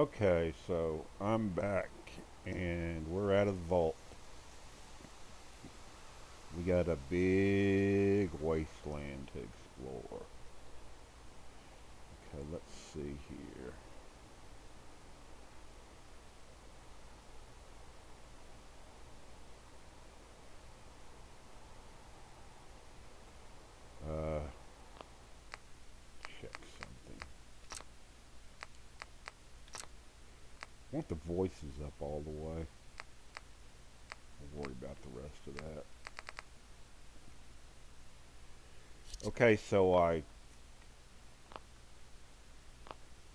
Okay, so I'm back and we're out of the vault. We got a big wasteland to explore. Okay, let's see here. Check something. I want the voices up all the way. I'll worry about the rest of that. Okay, so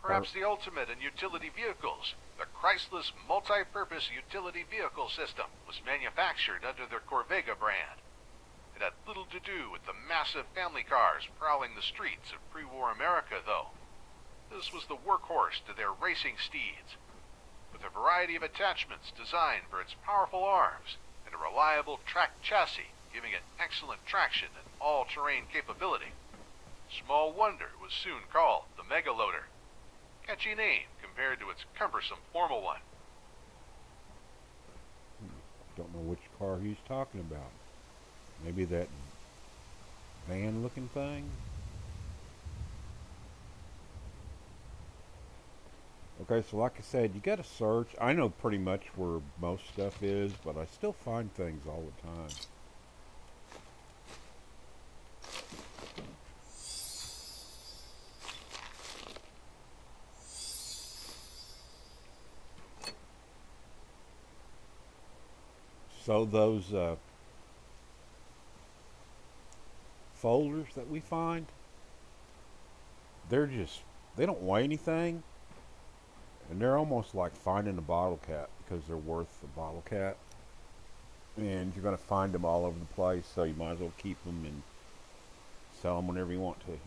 Perhaps the ultimate in utility vehicles, the Chrysler's multi-purpose utility vehicle system was manufactured under their Corvega brand. It had little to do with the massive family cars prowling the streets of pre-war America, though. This was the workhorse to their racing steeds, with a variety of attachments designed for its powerful arms and a reliable tracked chassis giving it excellent traction and all-terrain capability. Small wonder it was soon called the Mega Loader. Catchy name compared to its cumbersome formal one. don't know which car he's talking about. Maybe that van-looking thing? Okay, so like I said, you gotta search. I know pretty much where most stuff is, but I still find things all the time. So those folders that we find, they don't weigh anything, and they're almost like finding a bottle cap because they're worth the bottle cap. And you're going to find them all over the place, so you might as well keep them and sell them whenever you want to.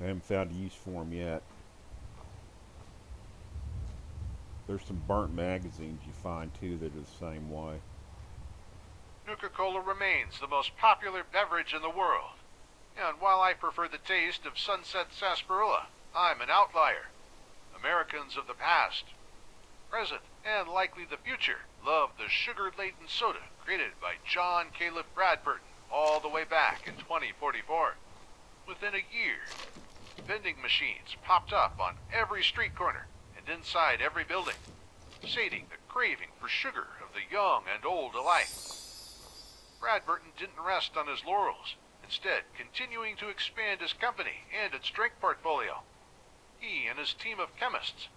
I haven't found a use for them yet. There's some burnt magazines you find too that are the same way. Nuka-Cola remains the most popular beverage in the world. And while I prefer the taste of Sunset Sarsaparilla, I'm an outlier. Americans of the past, present, and likely the future love the sugar-laden soda created by John Caleb Bradburton all the way back in 2044. Within a year, vending machines popped up on every street corner and inside every building, sating the craving for sugar of the young and old alike. Bradburton didn't rest on his laurels, instead continuing to expand his company and its drink portfolio. He and his team of chemists,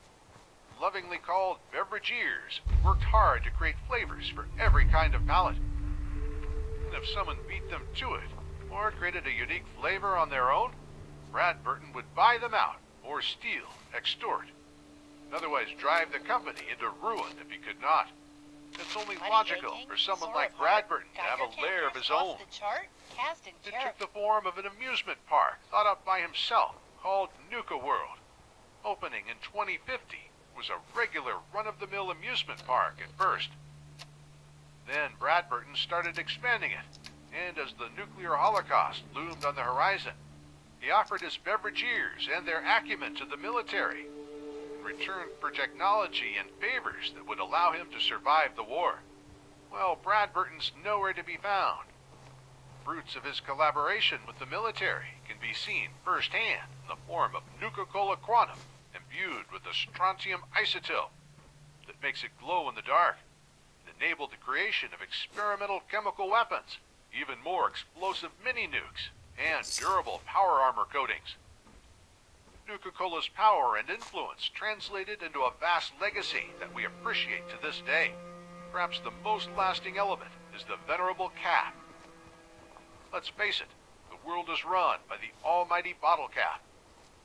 lovingly called beverageers, worked hard to create flavors for every kind of palate. And if someone beat them to it, or created a unique flavor on their own, Bradburton would buy them out, or steal, extort, and otherwise drive the company into ruin if he could not. It's only logical for someone like Bradburton to have a lair of his own. It took the form of an amusement park thought up by himself called Nuka World. Opening in 2050, was a regular run-of-the-mill amusement park at first. Then Bradburton started expanding it, and as the nuclear holocaust loomed on the horizon, he offered his beverageers and their acumen to the military in return for technology and favors that would allow him to survive the war. Well, Bradburton's nowhere to be found. Fruits of his collaboration with the military can be seen firsthand in the form of Nuka-Cola Quantum, imbued with a strontium isotope that makes it glow in the dark and enabled the creation of experimental chemical weapons, even more explosive mini-nukes, and durable power armor coatings. Nuka-Cola's power and influence translated into a vast legacy that we appreciate to this day. Perhaps the most lasting element is the venerable cap. Let's face it, the world is run by the almighty bottle cap.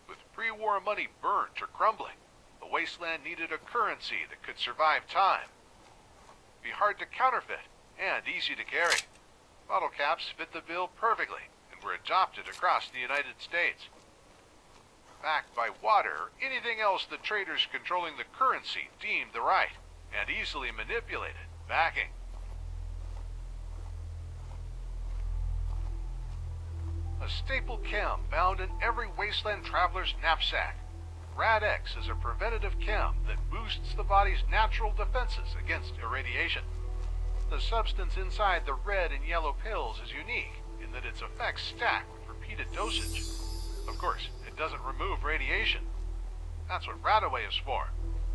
With pre-war money burnt or crumbling, the Wasteland needed a currency that could survive time. Be hard to counterfeit and easy to carry. Bottle caps fit the bill perfectly and were adopted across the United States. Backed by water or anything else the traders controlling the currency deemed the right and easily manipulated backing. A staple chem found in every Wasteland traveler's knapsack. Rad-X is a preventative chem that boosts the body's natural defenses against irradiation. The substance inside the red and yellow pills is unique in that its effects stack with repeated dosage. Of course, it doesn't remove radiation. That's what Radaway is for,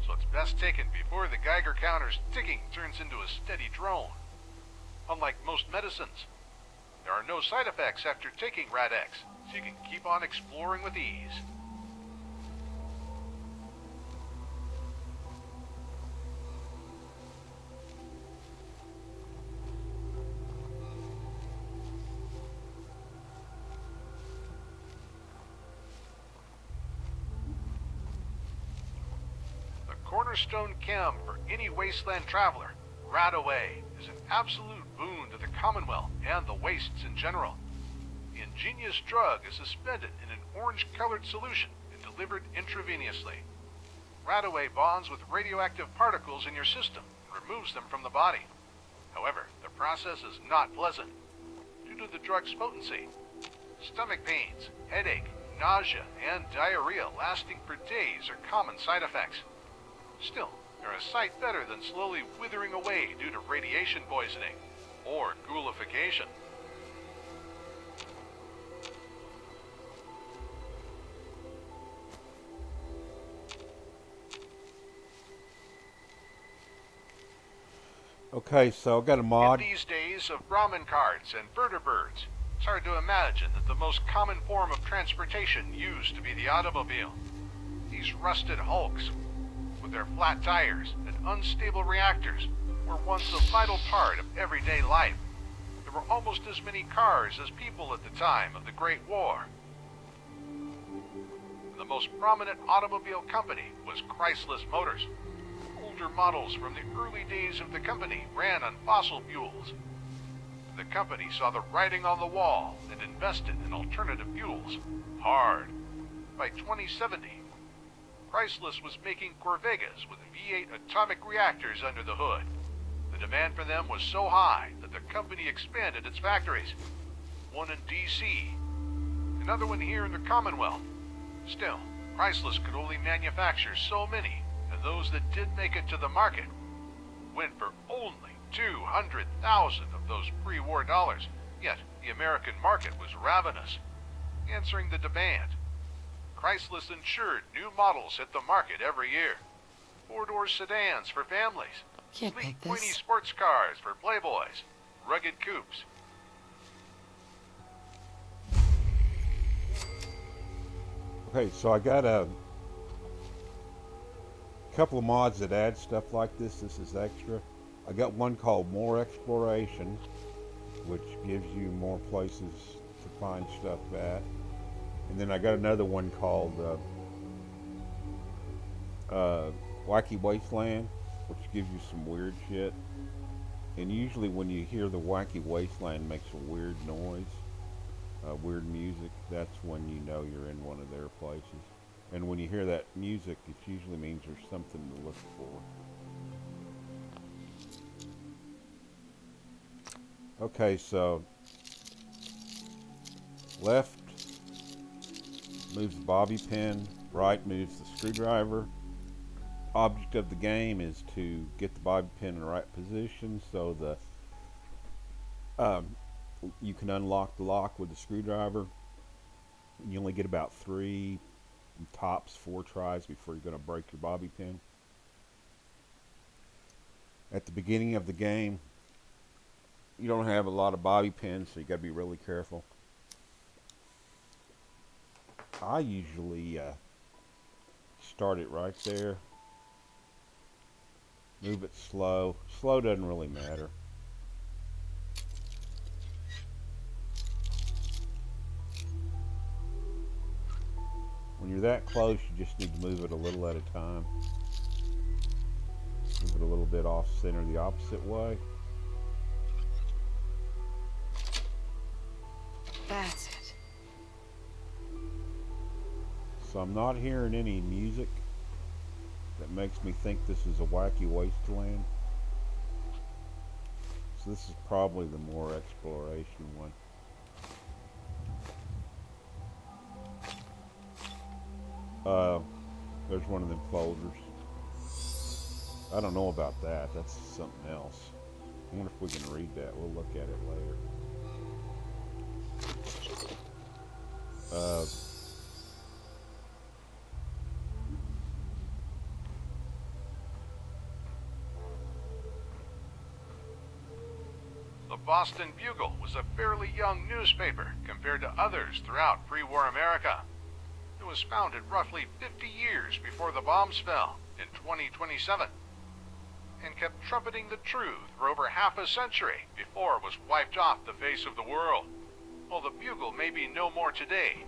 so it's best taken before the Geiger counter's ticking turns into a steady drone. Unlike most medicines, there are no side effects after taking Rad-X, so you can keep on exploring with ease. Cornerstone chem for any Wasteland traveler, Radaway is an absolute boon to the Commonwealth and the Wastes in general. The ingenious drug is suspended in an orange-colored solution and delivered intravenously. Radaway bonds with radioactive particles in your system and removes them from the body. However, the process is not pleasant due to the drug's potency. Stomach pains, headache, nausea, and diarrhea lasting for days are common side effects. Still, they're a sight better than slowly withering away due to radiation poisoning or ghoulification. Okay, so I've got a mod. In these days of Brahmin carts and vertibirds, it's hard to imagine that the most common form of transportation used to be the automobile. These rusted hulks, with their flat tires and unstable reactors, were once a vital part of everyday life. There were almost as many cars as people at the time of the Great War. The most prominent automobile company was Chrysler Motors. Older models from the early days of the company ran on fossil fuels. The company saw the writing on the wall and invested in alternative fuels hard. By 2070, Chrysler was making Corvegas with V8 atomic reactors under the hood. The demand for them was so high that the company expanded its factories. One in D.C., another one here in the Commonwealth. Still, Chrysler could only manufacture so many, and those that did make it to the market went for only 200,000 of those pre-war dollars. Yet, the American market was ravenous, answering the demand. Chrysler ensured new models hit the market every year. Four-door sedans for families. Can't Sleek, pick pointy this. sports cars for playboys. Rugged coupes. Okay, so I got a couple of mods that add stuff like this. This is extra. I got one called More Exploration, which gives you more places to find stuff at. And then I got another one called Wacky Wasteland, which gives you some weird shit. And usually when you hear the Wacky Wasteland makes a weird noise, weird music, that's when you know you're in one of their places. And when you hear that music, it usually means there's something to look for. Okay, so left moves the bobby pin, right moves the screwdriver. Object of the game is to get the bobby pin in the right position so the you can unlock the lock with the screwdriver. You only get about 3, tops 4 tries before you're going to break your bobby pin. At the beginning of the game, you don't have a lot of bobby pins, so you got to be really careful. I usually start it right there. Move it slow. Slow doesn't really matter. When you're that close, you just need to move it a little at a time. Move it a little bit off center the opposite way. That's it. So I'm not hearing any music that makes me think this is a Wacky Wasteland. So this is probably the more exploration one. There's one of them folders. I don't know about that. That's something else. I wonder if we can read that. We'll look at it later. Uh, The Boston Bugle was a fairly young newspaper compared to others throughout pre-war America. It was founded roughly 50 years before the bombs fell in 2027 and kept trumpeting the truth for over half a century before it was wiped off the face of the world. While the Bugle may be no more today,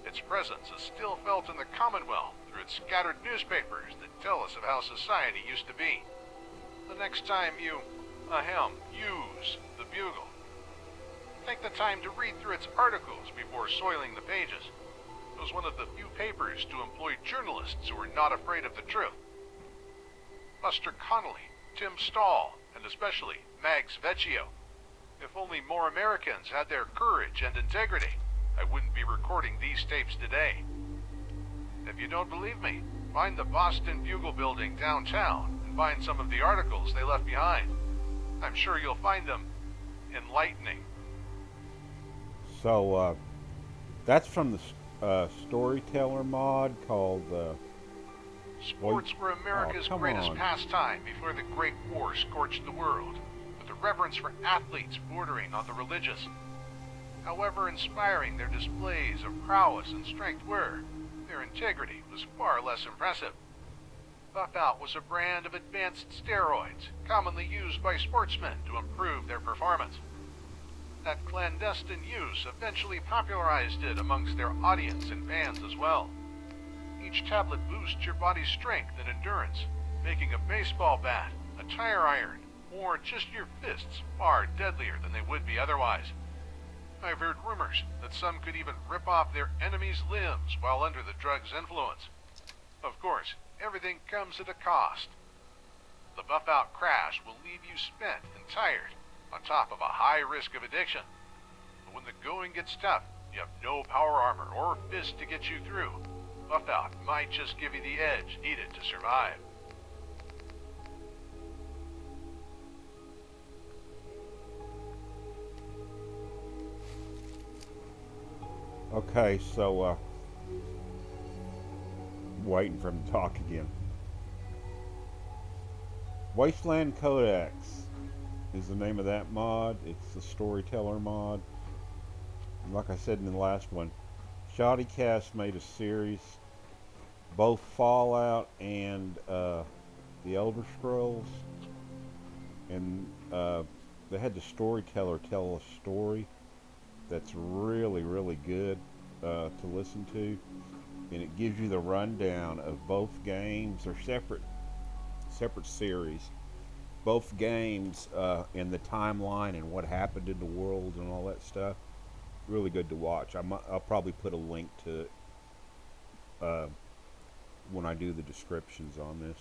its presence is still felt in the Commonwealth through its scattered newspapers that tell us of how society used to be. The next time you, use the Bugle, take the time to read through its articles before soiling the pages. It was one of the few papers to employ journalists who were not afraid of the truth. Buster Connolly, Tim Stahl, and especially Mags Vecchio. If only more Americans had their courage and integrity, I wouldn't be recording these tapes today. If you don't believe me, find the Boston Bugle building downtown and find some of the articles they left behind. I'm sure you'll find them enlightening. so that's from the Storyteller mod called Sports were America's greatest pastime before the Great War scorched the world, with a reverence for athletes bordering on the religious. However inspiring their displays of prowess and strength were, their integrity was far less impressive. Buff Out was a brand of advanced steroids, commonly used by sportsmen to improve their performance. That clandestine use eventually popularized it amongst their audience and fans as well. Each tablet boosts your body's strength and endurance, making a baseball bat, a tire iron, or just your fists far deadlier than they would be otherwise. I've heard rumors that some could even rip off their enemies' limbs while under the drug's influence. Of course, everything comes at a cost. The Buff Out crash will leave you spent and tired, on top of a high risk of addiction. But when the going gets tough, you have no power armor or fist to get you through. Buff Out might just give you the edge needed to survive. Okay, so waiting for him to talk again. Wasteland Codex is the name of that mod. It's the Storyteller mod. And like I said in the last one, Shoddycast made a series, both Fallout and the Elder Scrolls, and they had the Storyteller tell a story that's really, really good to listen to, and it gives you the rundown of both games. They're separate series, both games and the timeline and what happened in the world and all that stuff. Really good to watch. I'll probably put a link to it when I do the descriptions on this.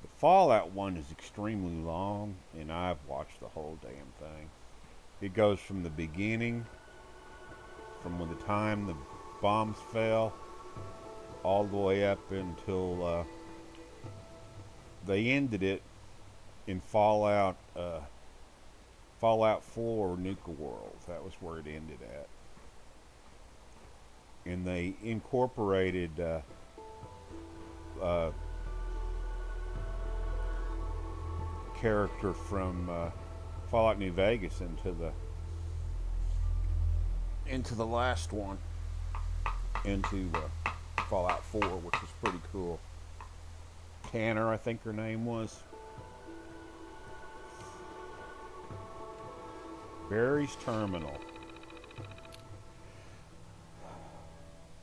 The Fallout one is extremely long, and I've watched the whole damn thing. It goes from the beginning, from when the time the bombs fell, all the way up until they ended it in Fallout 4 Nuka Worlds. That was where it ended at. And they incorporated character from Fallout New Vegas into the last one, into Fallout 4, which was pretty cool. Tanner, I think her name was. Barry's Terminal.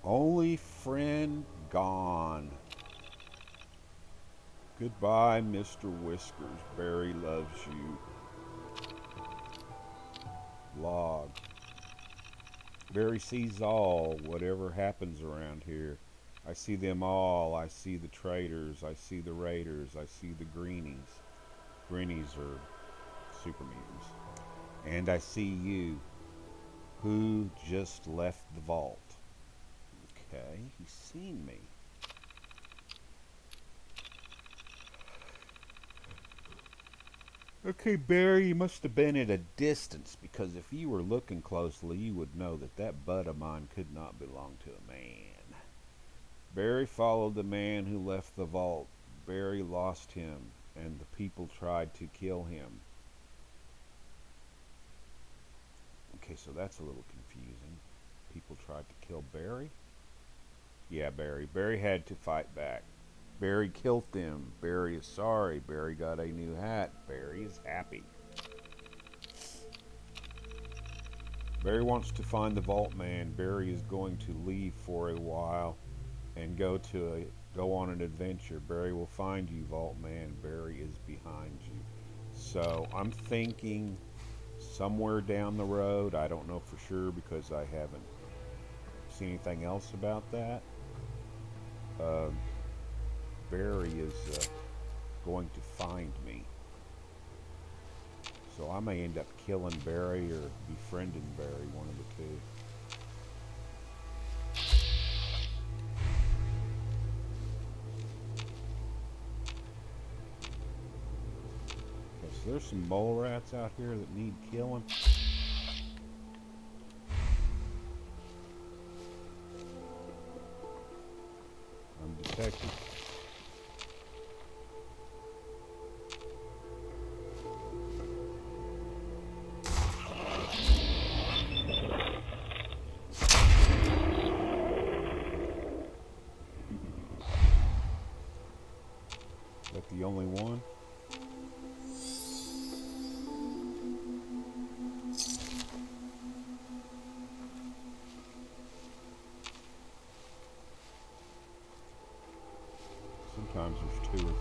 Only friend gone. Goodbye, Mr. Whiskers. Barry loves you. Log. Barry sees all, whatever happens around here. I see them all. I see the traitors. I see the raiders. I see the greenies. Greenies are super mutants. And I see you. Who just left the vault? Okay, he's seen me. Okay, Barry, you must have been at a distance, because if you were looking closely, you would know that that butt of mine could not belong to a man. Barry followed the man who left the vault. Barry lost him, and the people tried to kill him. Okay, so that's a little confusing. People tried to kill Barry? Yeah, Barry. Barry had to fight back. Barry killed them. Barry is sorry. Barry got a new hat. Barry is happy. Barry wants to find the Vault Man. Barry is going to leave for a while and go on an adventure. Barry will find you, Vault Man. Barry is behind you. So I'm thinking somewhere down the road. I don't know for sure because I haven't seen anything else about that. Barry is going to find me. So I may end up killing Barry or befriending Barry, one of the two. Okay, so there's some mole rats out here that need killing. I'm detected. That the only one? Sometimes there's 2 or 3.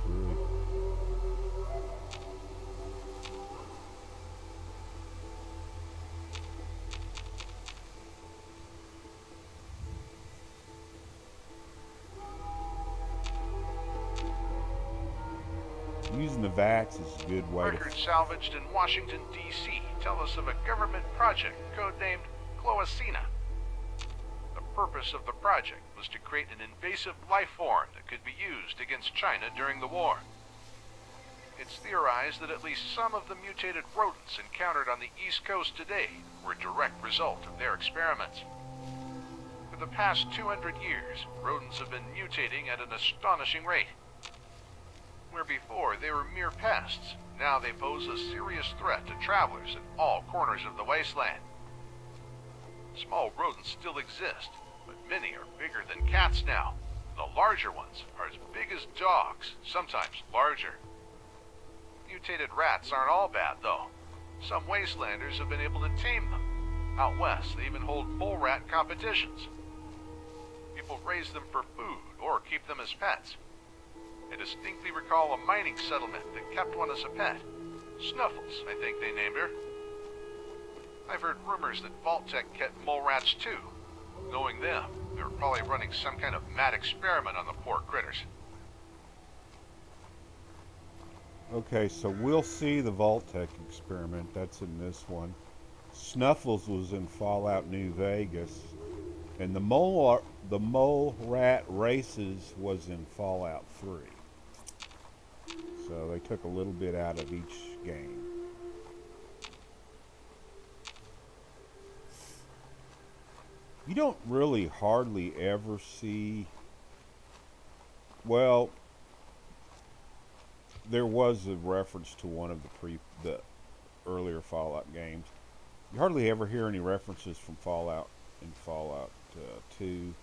Using the VAX is a good way Records salvaged in Washington, D.C. tell us of a government project codenamed Cloacina. The purpose of the project was to create an invasive life form that could be used against China during the war. It's theorized that at least some of the mutated rodents encountered on the East Coast today were a direct result of their experiments. For the past 200 years, rodents have been mutating at an astonishing rate. Where before they were mere pests, now they pose a serious threat to travelers in all corners of the Wasteland. Small rodents still exist, but many are bigger than cats now. The larger ones are as big as dogs, sometimes larger. Mutated rats aren't all bad, though. Some Wastelanders have been able to tame them. Out west, they even hold mole rat competitions. People raise them for food or keep them as pets. I distinctly recall a mining settlement that kept one as a pet. Snuffles, I think they named her. I've heard rumors that Vault-Tech kept mole rats too. Knowing them, they were probably running some kind of mad experiment on the poor critters. Okay, so we'll see the Vault-Tech experiment. That's in this one. Snuffles was in Fallout New Vegas. And the mole rat races was in Fallout 3. So they took a little bit out of each game. You don't really hardly ever see... Well, there was a reference to one of the earlier Fallout games. You hardly ever hear any references from Fallout in Fallout 2,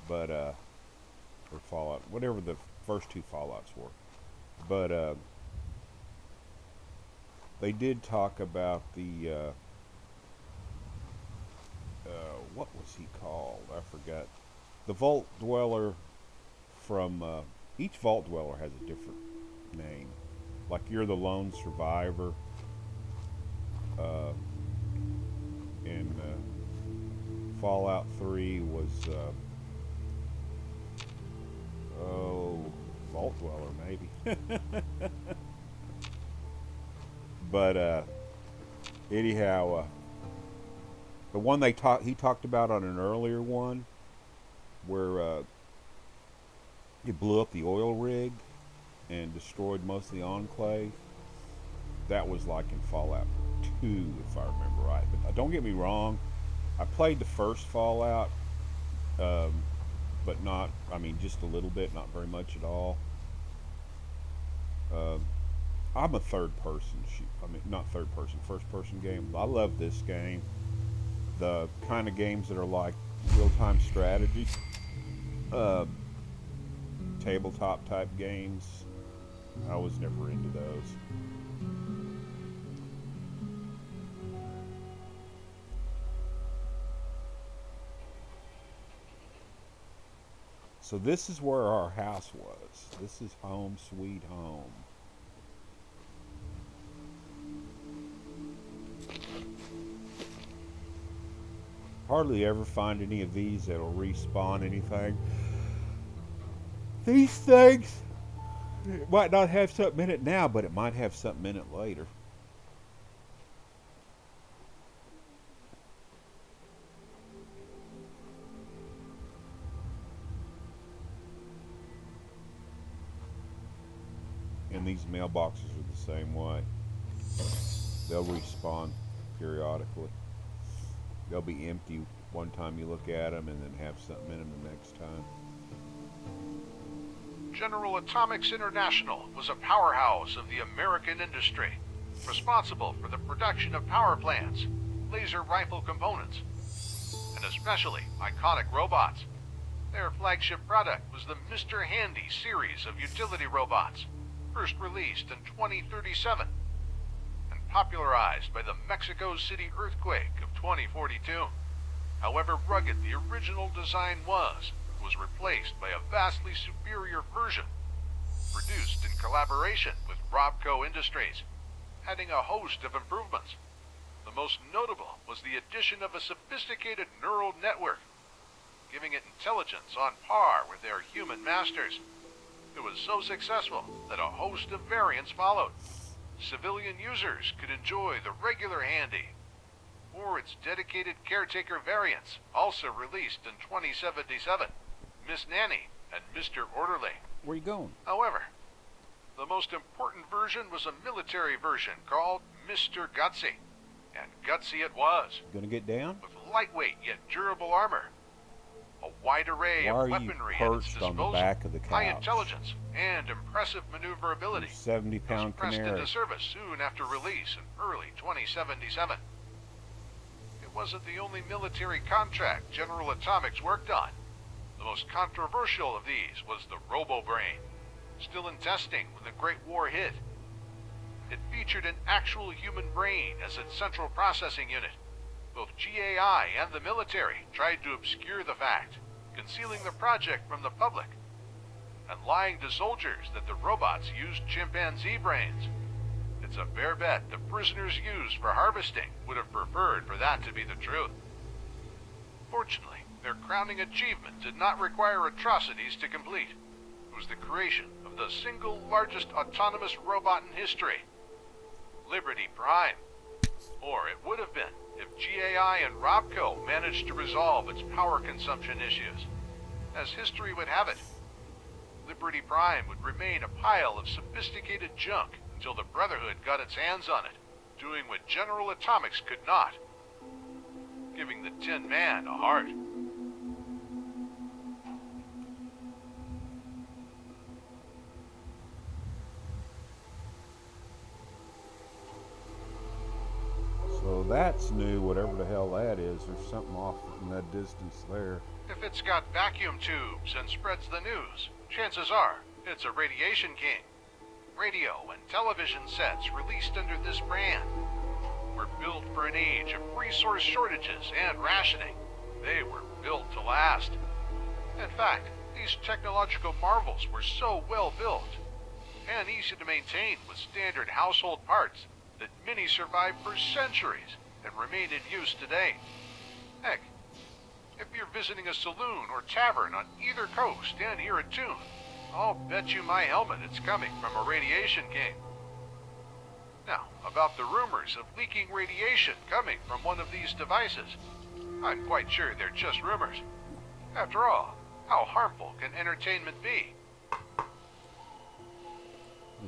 but or Fallout, whatever the first 2 Fallouts were. But they did talk about the what was he called? I forgot. The Vault Dweller from each Vault Dweller has a different name. Like you're the lone survivor. In Fallout 3 was Vault Dweller maybe. But anyhow, The one he talked about on an earlier one, where it blew up the oil rig and destroyed most of the enclave. That was like in Fallout 2, if I remember right. But don't get me wrong, I played the first Fallout, but not, I mean, just a little bit, not very much at all. I'm a third person shoot. I mean, not third person, first person game. I love this game. The kind of games that are like real time strategy, tabletop type games. I was never into those. So this is where our house was. This is home sweet home. Hardly ever find any of these that'll respawn anything. These things, it might not have something in it now, but it might have something in it later. And these mailboxes are the same way. They'll respawn periodically. They'll be empty one time you look at them and then have something in them the next time. General Atomics International was a powerhouse of the American industry, responsible for the production of power plants, laser rifle components, and especially iconic robots. Their flagship product was the Mr. Handy series of utility robots, first released in 2037, and popularized by the Mexico City earthquake of 2042. However rugged the original design was replaced by a vastly superior version, produced in collaboration with Robco Industries, adding a host of improvements. The most notable was the addition of a sophisticated neural network, giving it intelligence on par with their human masters. It was so successful that a host of variants followed. Civilian users could enjoy the regular Handy, or its dedicated caretaker variants, also released in 2077, Miss Nanny and Mr. Orderly. Where you going? However, the most important version was a military version called Mr. Gutsy, and gutsy it was. Gonna get down? With lightweight yet durable armor, a wide array of weaponry at its disposal, on the back of the couch? high intelligence, and impressive maneuverability. 70-pound pressed canary. into service soon after release in early 2077. It wasn't the only military contract General Atomics worked on. The most controversial of these was the Robo-Brain, still in testing when the Great War hit. It featured an actual human brain as its central processing unit. Both GAI and the military tried to obscure the fact, concealing the project from the public, and lying to soldiers that the robots used chimpanzee brains. It's a fair bet the prisoners used for harvesting would have preferred for that to be the truth. Fortunately, their crowning achievement did not require atrocities to complete. It was the creation of the single largest autonomous robot in history, Liberty Prime. Or it would have been if GAI and Robco managed to resolve its power consumption issues. As history would have it, Liberty Prime would remain a pile of sophisticated junk until the Brotherhood got its hands on it, doing what General Atomics could not, giving the Tin Man a heart. So that's new, whatever the hell that is. There's something off in that distance there. If it's got vacuum tubes and spreads the news, chances are it's a radiation king. Radio and television sets released under this brand were built for an age of resource shortages and rationing. They were built to last. In fact, these technological marvels were so well built and easy to maintain with standard household parts that many survived for centuries and remain in use today. Heck, if you're visiting a saloon or tavern on either coast and hear a tune, I'll bet you my helmet it's coming from a radiation king. Now, about the rumors of leaking radiation coming from one of these devices. I'm quite sure they're just rumors. After all, how harmful can entertainment be?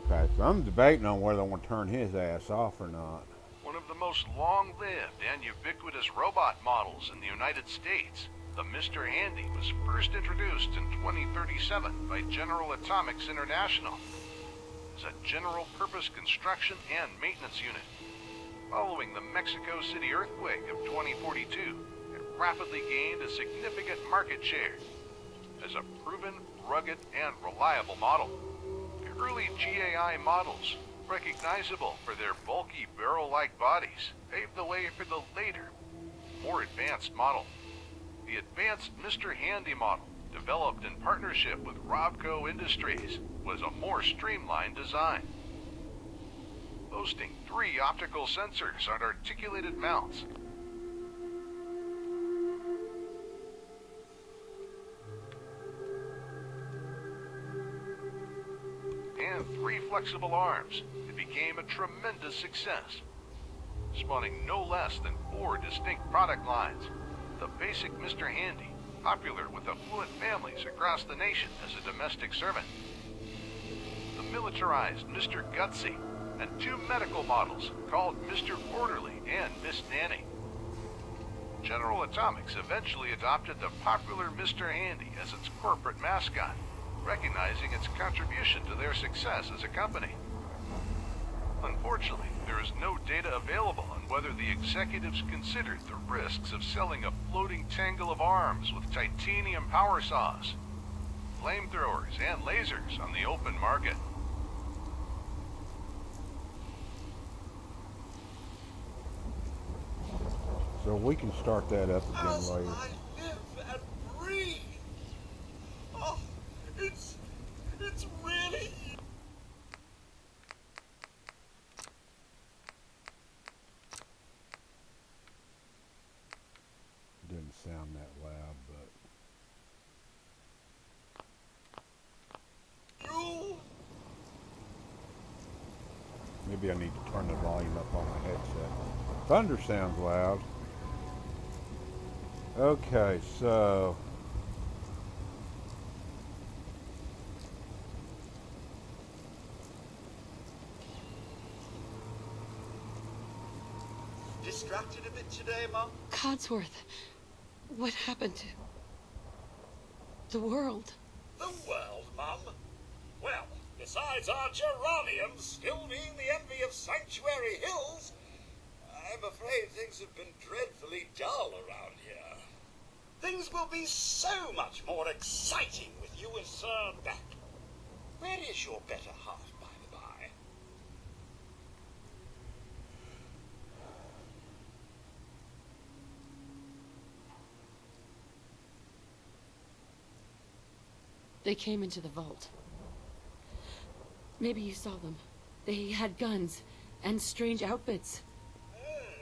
Okay, so I'm debating on whether I want to turn his ass off or not. One of the most long-lived and ubiquitous robot models in the United States, the Mr. Handy was first introduced in 2037 by General Atomics International as a general-purpose construction and maintenance unit. Following the Mexico City earthquake of 2042, it rapidly gained a significant market share as a proven, rugged, and reliable model. The early GAI models, recognizable for their bulky barrel-like bodies, paved the way for the later, more advanced model. The advanced Mr. Handy model, developed in partnership with Robco Industries, was a more streamlined design, boasting 3 optical sensors on articulated mounts. And 3 flexible arms. It became a tremendous success, spawning no less than 4 distinct product lines. The basic Mr. Handy, popular with affluent families across the nation as a domestic servant. The militarized Mr. Gutsy, and 2 medical models called Mr. Orderly and Miss Nanny. General Atomics eventually adopted the popular Mr. Handy as its corporate mascot, recognizing its contribution to their success as a company. Unfortunately, there is no data available on whether the executives considered the risks of selling a floating tangle of arms with titanium power saws, flamethrowers, and lasers on the open market. So we can start that up again As later. I live and breathe. Oh, it's really. Didn't sound that loud, but You. maybe I need to turn the volume up on my headset. Thunder sounds loud. Okay, so Distracted a bit today, Mum? Codsworth, what happened to the world? The world, Mum? Well, besides our geraniums still being the envy of Sanctuary Hills, I'm afraid things have been dreadfully dull around here. Things will be so much more exciting with you and Sir back. Where is your better half, by the by? They came into the vault. Maybe you saw them. They had guns and strange outfits.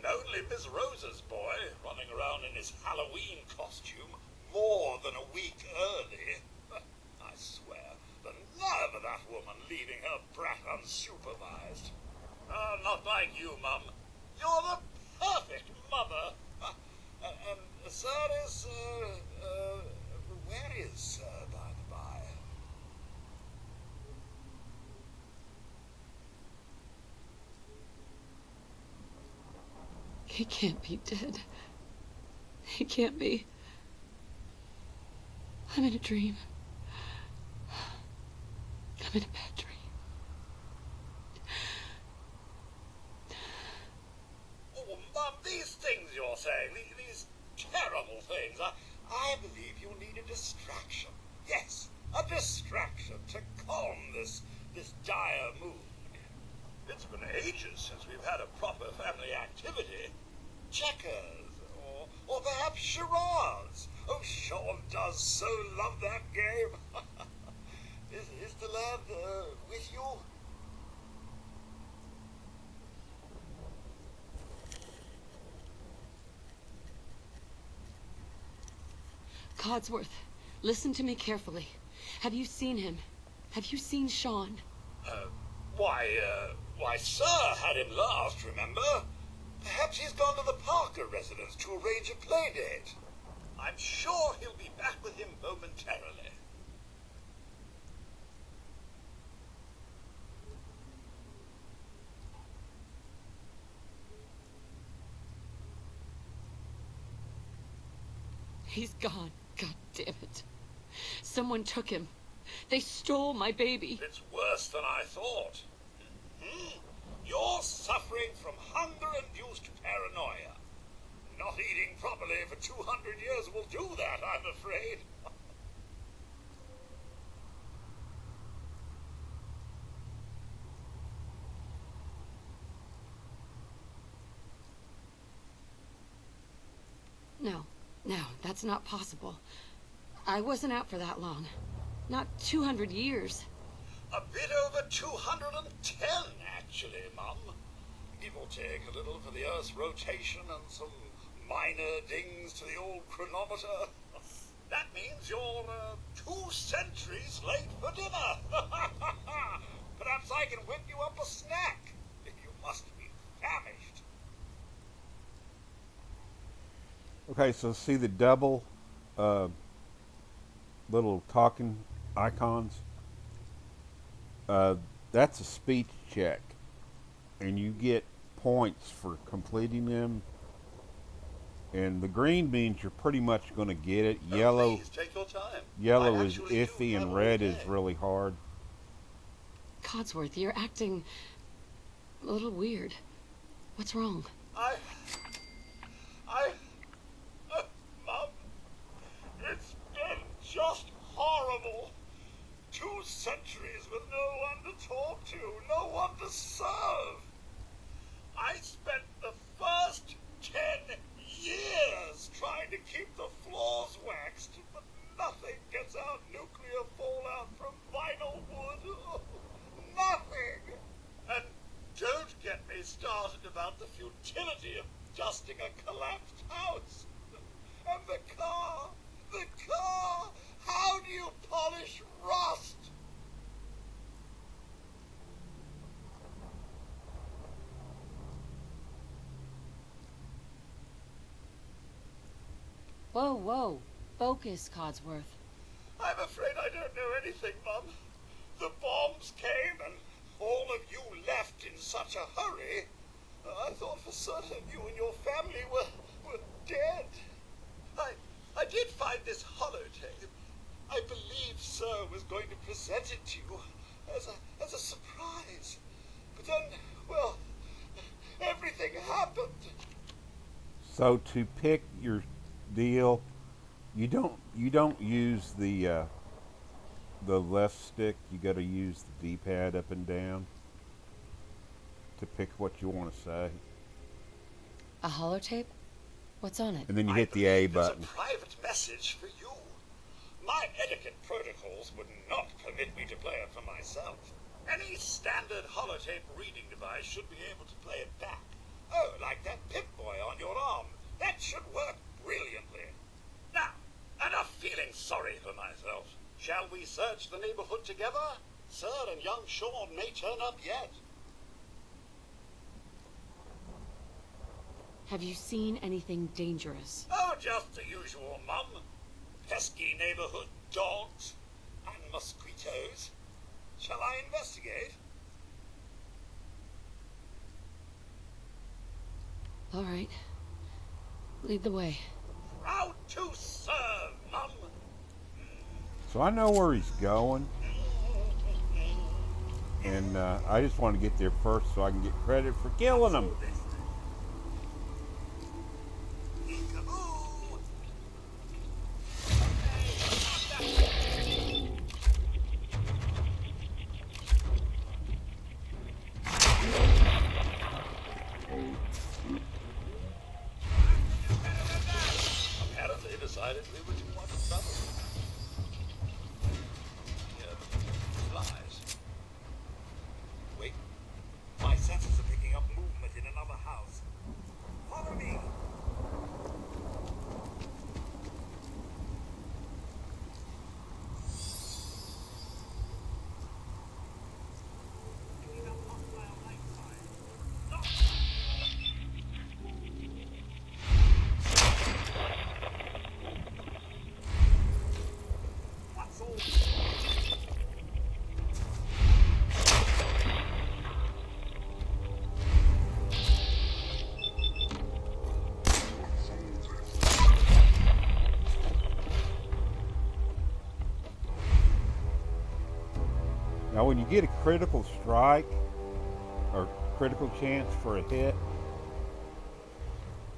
Only Miss Rosa's boy, running around in his Halloween costume more than a week early. I swear, the nerve of that woman leaving her brat unsupervised. Not like you, Mum. You're the perfect mother. And Sir is, where is Sir, by the by? He can't be dead. He can't be. I'm in a dream. I'm in a bad dream. Oh, Mum, these things you're saying, these terrible things, I believe you need a distraction. Yes, a distraction to calm this dire mood. It's been ages since we've had a proper family activity. Checkers, or perhaps charades. Oh, Sean does so love that game. Is the lad with you? Codsworth, listen to me carefully. Have you seen him? Have you seen Sean? Why, Why, Sir had him last, remember? Perhaps he's gone to the Parker residence to arrange a play date. I'm sure he'll be back with him momentarily. He's gone. God damn it. Someone took him. They stole my baby. It's worse than I thought. You're suffering from hunger-induced paranoia. Not eating properly for 200 years will do that, I'm afraid. No, that's not possible. I wasn't out for that long. Not 200 years. A bit over 210, actually, Mum. Give or take a little for the Earth's rotation and some minor dings to the old chronometer. That means you're 2 centuries late for dinner. Perhaps I can whip you up a snack. You must be famished. Okay, so see the double little talking icons? That's a speech check, and you get points for completing them. And the green means you're pretty much going to get it. Yellow, Please take your time. yellow I is actually iffy, do and have red all is day. really hard. Codsworth, you're acting a little weird. What's wrong? Mum, it's been just horrible. 2 centuries with no one to talk to, no one to serve. I spent the first 10 years trying to keep the floors waxed, but nothing gets out nuclear fallout from vinyl wood. Nothing. And don't get me started about the futility of dusting a collapsed house. And the car. How do you polish rust? Whoa. Focus, Codsworth. I'm afraid I don't know anything, Mum. The bombs came and all of you left in such a hurry. I thought for certain you and your family were dead. I did find this holotape. I believe Sir was going to present it to you as a surprise. But then, well, everything happened. So to pick your deal, you don't use the left stick. You got to use the D-pad up and down to pick what you want to say, A holotape? What's on it? and then you I hit the A believe button. It's a private message for you. My etiquette protocols would not permit me to play it for myself. Any standard holotape reading device should be able to play it back. Oh, like that Pip-Boy on your arm. That should work brilliantly. Now, enough feeling sorry for myself. Shall we search the neighborhood together? Sir and young Sean may turn up yet. Have you seen anything dangerous? Oh, just the usual, Mum. Pesky neighborhood dogs and mosquitoes. Shall I investigate? All right. Lead the way. Proud to serve, Mum. So I know where he's going, and I just want to get there first so I can get credit for killing him. Peekaboo. Apparently decided we were too much trouble. Flies. Wait. My senses are picking up movement in another house. Follow me. Picking up hostile light signs. when you get a critical strike or critical chance for a hit,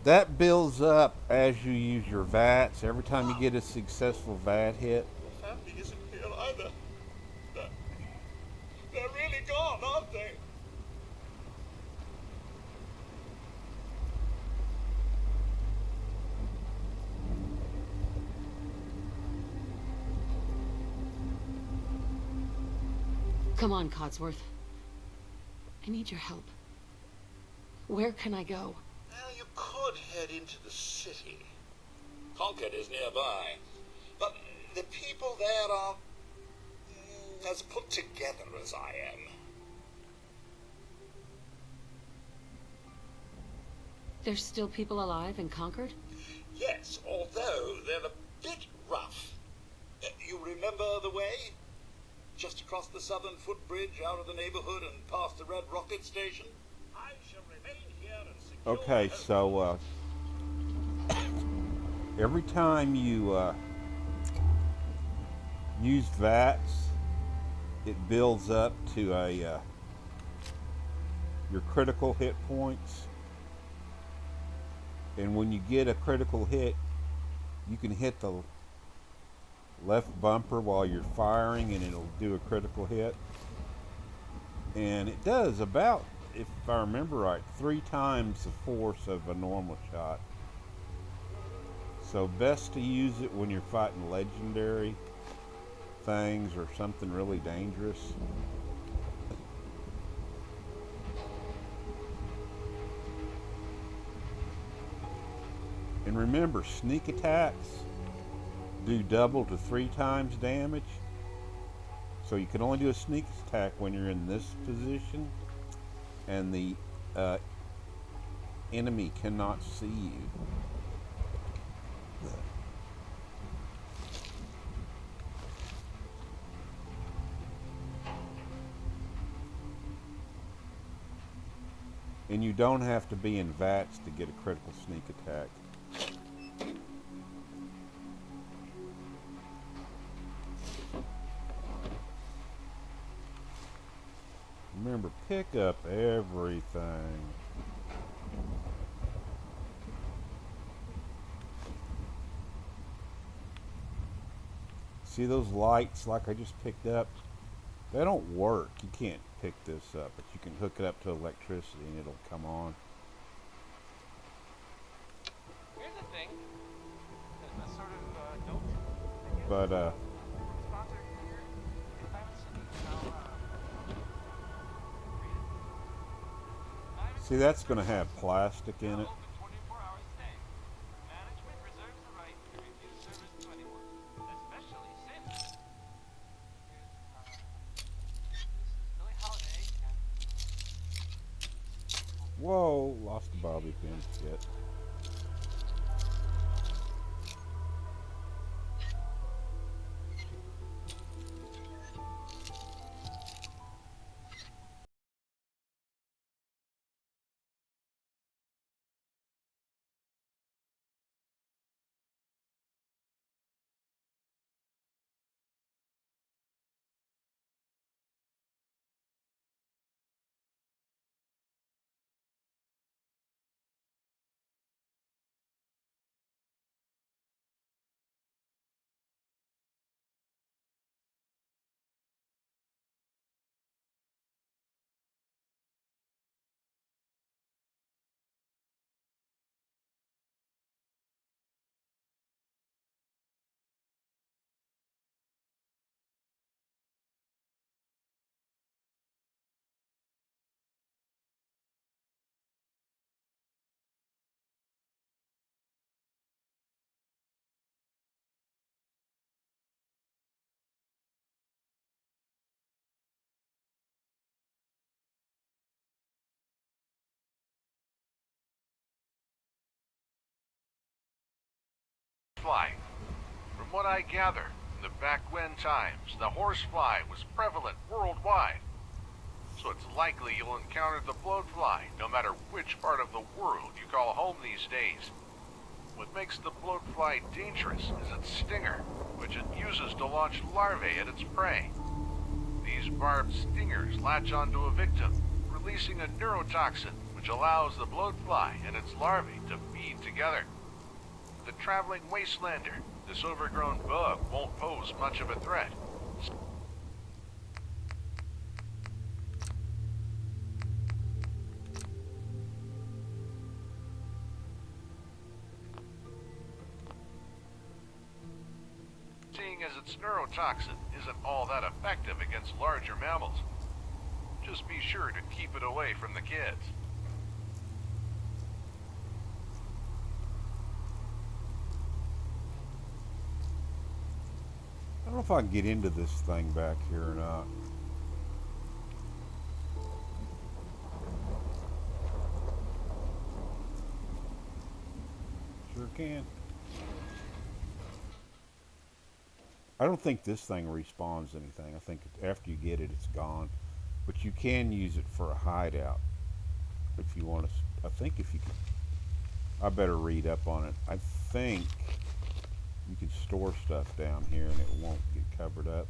that builds up as you use your VATs. Every time you get a successful VAT hit. Your family isn't here either. They're really gone, aren't they? Come on, Codsworth. I need your help. Where can I go? Well, you could head into the city. Concord is nearby. But the people there are as put together as I am. There's still people alive in Concord? Yes, although they're a bit rough. You remember the way? Just across the southern footbridge, out of the neighborhood, and past the Red Rocket Station? I shall remain here and secure... Okay, so every time you use VATs, it builds up to a your critical hit points. And when you get a critical hit, you can hit the left bumper while you're firing and it'll do a critical hit. And it does about, if I remember right, 3 times the force of a normal shot. So best to use it when you're fighting legendary things or something really dangerous. And remember, sneak attacks do double to 3 times damage. So you can only do a sneak attack when you're in this position and the enemy cannot see you. And you don't have to be in VATs to get a critical sneak attack. Remember, pick up everything. See those lights like I just picked up? They don't work. You can't pick this up, but you can hook it up to electricity and it'll come on. Here's the thing. A sort of note. But Sponsor here in Diamond City. see, that's going to have plastic in it. Open 24 hours a day. Management reserves the right to refuse service to anyone, especially since this is Billie Holiday and Whoa, lost the bobby pin. Shit. Fly. From what I gather, in the back when times, the horsefly was prevalent worldwide. So it's likely you'll encounter the bloatfly, no matter which part of the world you call home these days. What makes the bloatfly dangerous is its stinger, which it uses to launch larvae at its prey. These barbed stingers latch onto a victim, releasing a neurotoxin which allows the bloat fly and its larvae to feed together. The traveling Wastelander, this overgrown bug won't pose much of a threat. Seeing as its neurotoxin isn't all that effective against larger mammals. Just be sure to keep it away from the kids. I don't know if I can get into this thing back here or not. Sure can. I don't think this thing respawns anything. I think after you get it, it's gone. But you can use it for a hideout if you want to. I think if you can. I better read up on it. I think you can store stuff down here and it won't get covered up.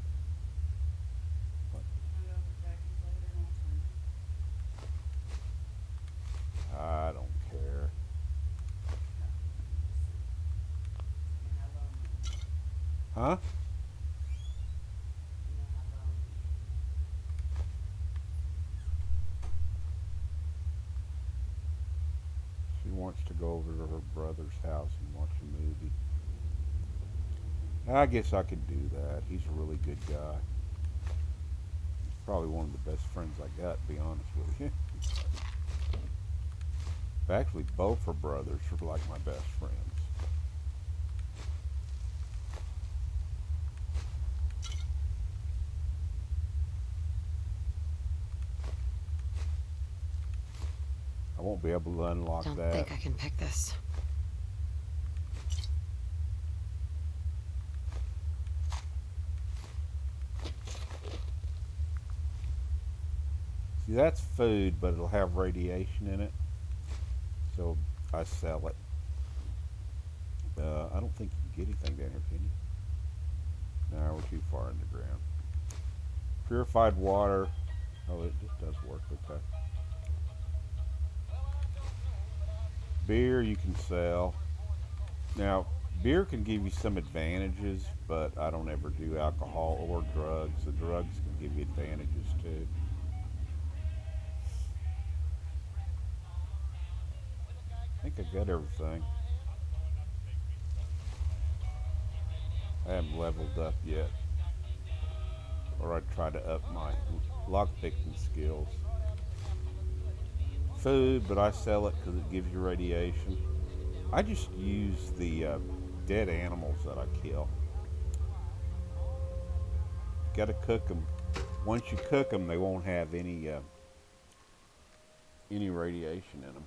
I don't care. Huh? She wants to go over to her brother's house and watch a movie. I guess I could do that. He's a really good guy. He's probably one of the best friends I got, to be honest with you. Actually, both her brothers are like my best friends. I won't be able to unlock that. Don't think I can pick this. See, that's food, but it'll have radiation in it. So I sell it. I don't think you can get anything down here, can you? No, we're too far underground. Purified water. Oh, it just does work. Okay. Beer you can sell. Now, beer can give you some advantages, but I don't ever do alcohol or drugs. The drugs can give you advantages too. I think I got everything. I haven't leveled up yet. Or I try to up my lockpicking skills. Food, but I sell it because it gives you radiation. I just use the dead animals that I kill. Gotta cook them. Once you cook them, they won't have any radiation in them.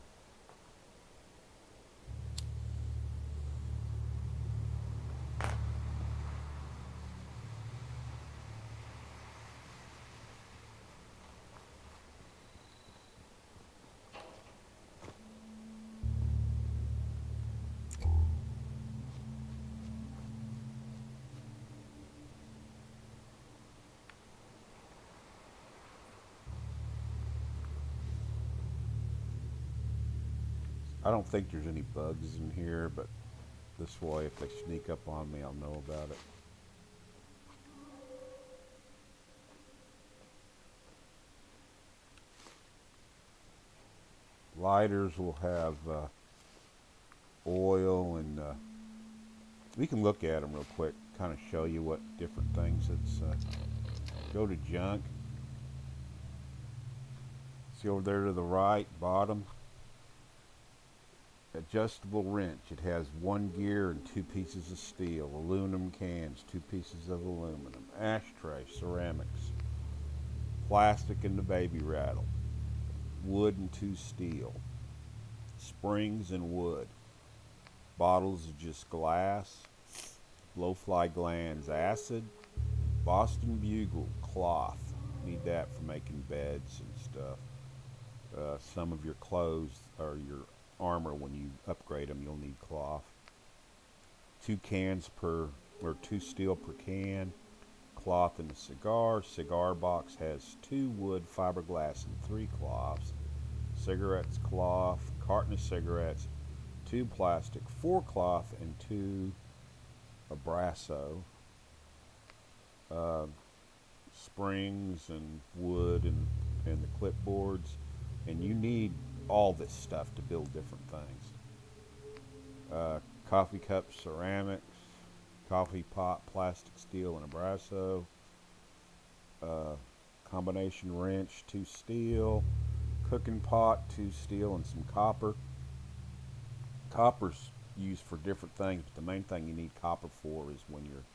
I don't think there's any bugs in here, but this way, if they sneak up on me, I'll know about it. Lighters will have oil, and we can look at them real quick, kind of show you what different things it's. Go to junk. See over there to the right, bottom. Adjustable wrench. It has 1 gear and 2 pieces of steel. Aluminum cans, 2 pieces of aluminum. Ashtray, ceramics. Plastic and the baby rattle. Wood and 2 steel. Springs and wood. Bottles of just glass. Blowfly glands, acid. Boston bugle, cloth. Need that for making beds and stuff. Some of your clothes or your armor, when you upgrade them, you'll need cloth. 2 cans per, or 2 steel per can. cloth in the cigar. Cigar box has 2 wood, fiberglass, and 3 cloths. Cigarettes, cloth. Carton of cigarettes, 2 plastic, 4 cloth, and 2 abrazo. Springs and wood and the clipboards. And you need all this stuff to build different things. Coffee cup, ceramics, coffee pot, plastic, steel, and abrazo. Combination wrench, 2 steel. Cooking pot, 2 steel, and some copper. Copper's used for different things, but the main thing you need copper for is when you're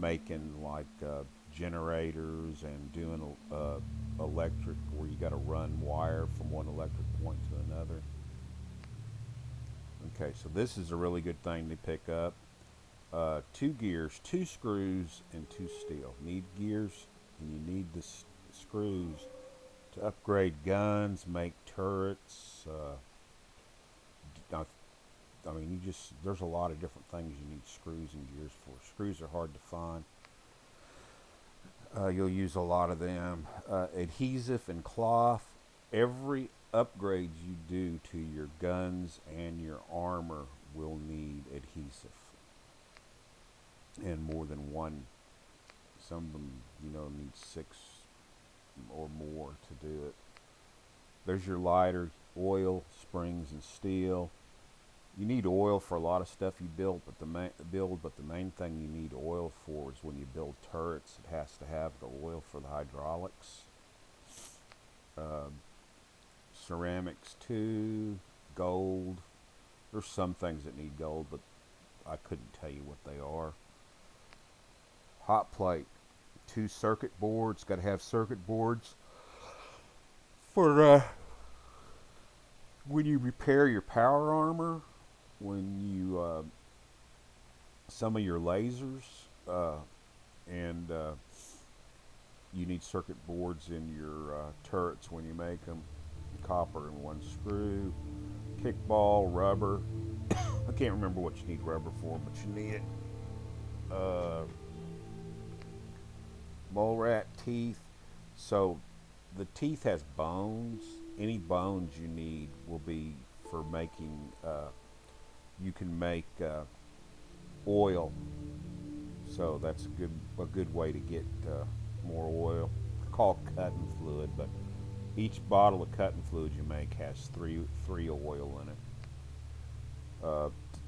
making like generators and doing electric, where you got to run wire from one electric point to another. Okay, so this is a really good thing to pick up. 2 gears, 2 screws, and 2 steel. Need gears, and you need the screws to upgrade guns, make turrets. I mean, there's a lot of different things you need screws and gears for. Screws are hard to find. You'll use a lot of them. Adhesive and cloth. Every upgrade you do to your guns and your armor will need adhesive. And more than one. Some of them, need 6 or more to do it. There's your lighter, oil, springs, and steel. You need oil for a lot of stuff you build, but the main thing you need oil for is when you build turrets. It has to have the oil for the hydraulics. Ceramics too, gold. There's some things that need gold, but I couldn't tell you what they are. Hot plate, 2 circuit boards. Got to have circuit boards for when you repair your power armor, when you some of your lasers, and you need circuit boards in your turrets when you make them. Copper and 1 screw. Kickball, rubber. I can't remember what you need rubber for, but you need it. Mole rat teeth. So the teeth has bones. Any bones you need will be for making, you can make oil. So that's a good way to get more oil. It's called cutting fluid, but each bottle of cutting fluid you make has three oil in it.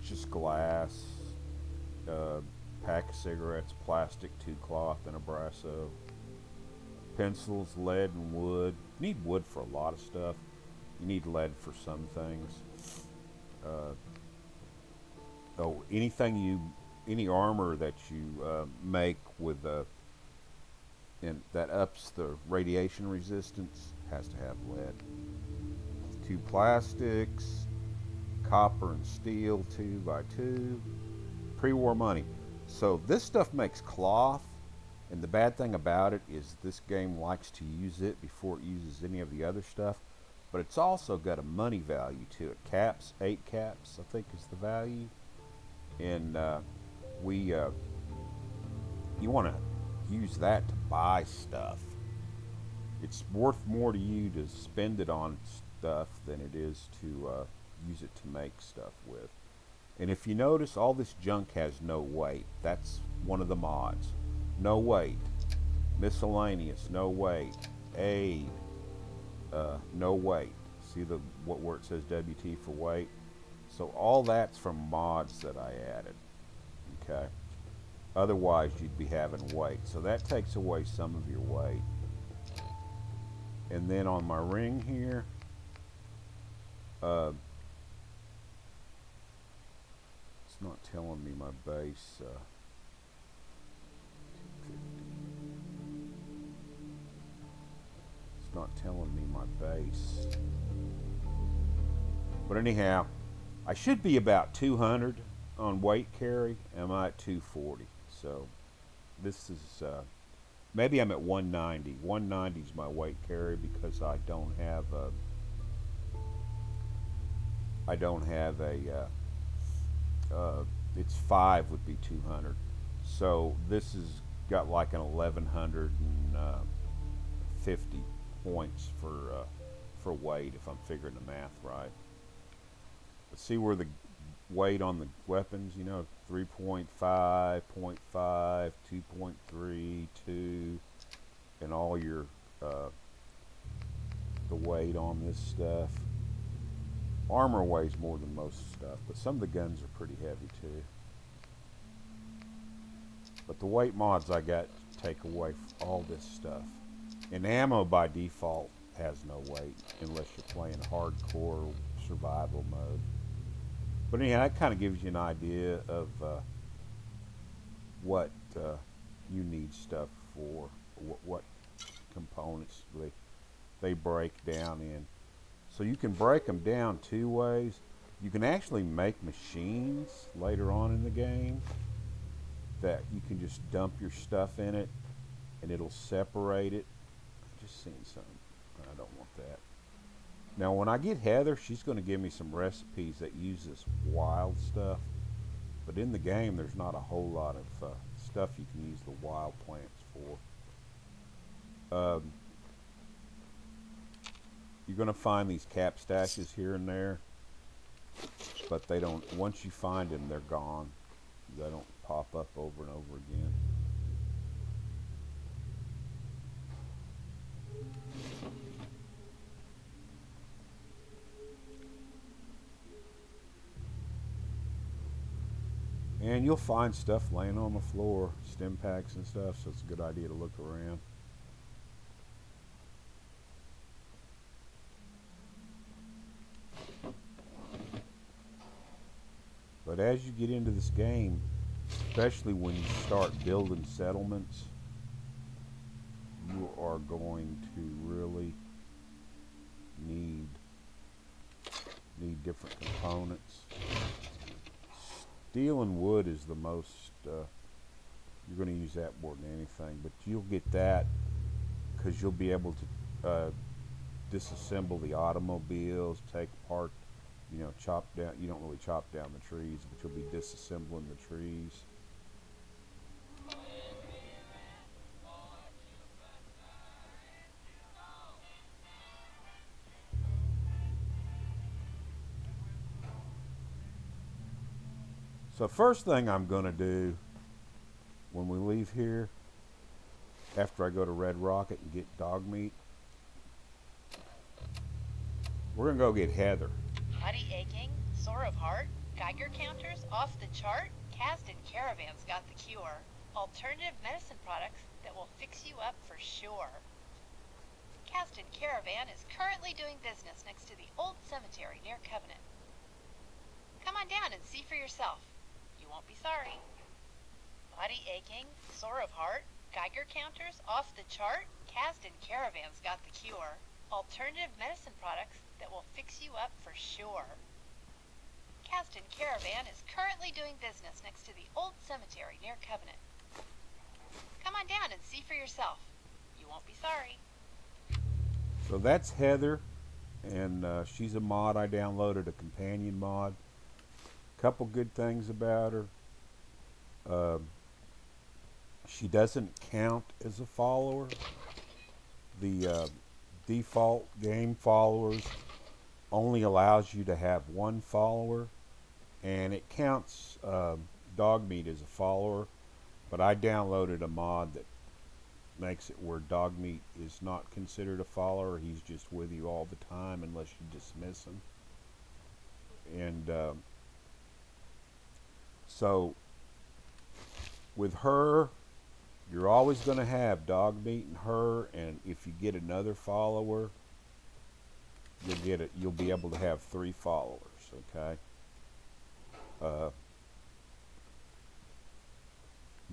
Just glass, pack of cigarettes, plastic, 2 cloth, and abrazo. Pencils, lead, and wood. You need wood for a lot of stuff. You need lead for some things. Any armor that you make with and that ups the radiation resistance has to have lead. 2 plastics, copper and steel, 2x2. Pre-war money. So this stuff makes cloth, and the bad thing about it is this game likes to use it before it uses any of the other stuff, but it's also got a money value to it. Caps, 8 caps, I think is the value, and you want to use that to buy stuff. It's worth more to you to spend it on stuff than it is to use it to make stuff with. And if you notice, all this junk has no weight. That's one of the mods. No weight. Miscellaneous, no weight. Aid, no weight. See where it says WT for weight? So all that's from mods that I added. Okay. Otherwise, you'd be having weight. So that takes away some of your weight. And then on my ring here, it's not telling me my base. 250. It's not telling me my base. But anyhow, I should be about 200 on weight carry. I'm at 240. So this is maybe I'm at 190. 190 is my weight carry because I don't have a it's 5 would be 200. So this is got like an 1150 points for weight, if I'm figuring the math right. But see where the weight on the weapons, you know, 3.5, 0.5, 2.3, 2, and all your the weight on this stuff. Armor weighs more than most stuff, but some of the guns are pretty heavy too. But the weight mods I got take away all this stuff. And ammo by default has no weight unless you're playing hardcore survival mode. But anyhow, that kind of gives you an idea of what you need stuff for, what components they break down in. So you can break them down two ways. You can actually make machines later on in the game that you can just dump your stuff in it and it'll separate it. I've just seen something. I don't want that. Now when I get Heather, she's going to give me some recipes that use this wild stuff. But in the game, there's not a whole lot of stuff you can use the wild plants for. You're going to find these cap stashes here and there, but they don't, once you find them, they're gone. They don't pop up over and over again. And you'll find stuff laying on the floor, stim packs and stuff, so it's a good idea to look around. But as you get into this game, especially when you start building settlements, you are going to really need different components. Steel and wood is the most, you're going to use that more than anything, but you'll get that because you'll be able to disassemble the automobiles, take apart, you know, chop down, you don't really chop down the trees, but you'll be disassembling the trees. So first thing I'm going to do when we leave here, after I go to Red Rocket and get Dogmeat, we're going to go get Heather. Body aching, sore of heart, Geiger counters off the chart? Kasdan Caravan's got the cure. Alternative medicine products that will fix you up for sure. Kasdan Caravan is currently doing business next to the old cemetery near Covenant. Come on down and see for yourself. You won't be sorry. Body aching, sore of heart, Geiger counters off the chart? Kasdan Caravan's got the cure. Alternative medicine products that will fix you up for sure. Kasdan Caravan is currently doing business next to the old cemetery near Covenant. Come on down and see for yourself. You won't be sorry. So that's Heather, and she's a mod. I downloaded a companion mod. Couple good things about her. She doesn't count as a follower. The default game followers only allows you to have one follower, and it counts Dogmeat as a follower, but I downloaded a mod that makes it where Dogmeat is not considered a follower. He's just with you all the time unless you dismiss him. And so with her, you're always going to have Dogmeat and her, and if you get another follower, you'll get it. You'll be able to have 3 followers. Okay.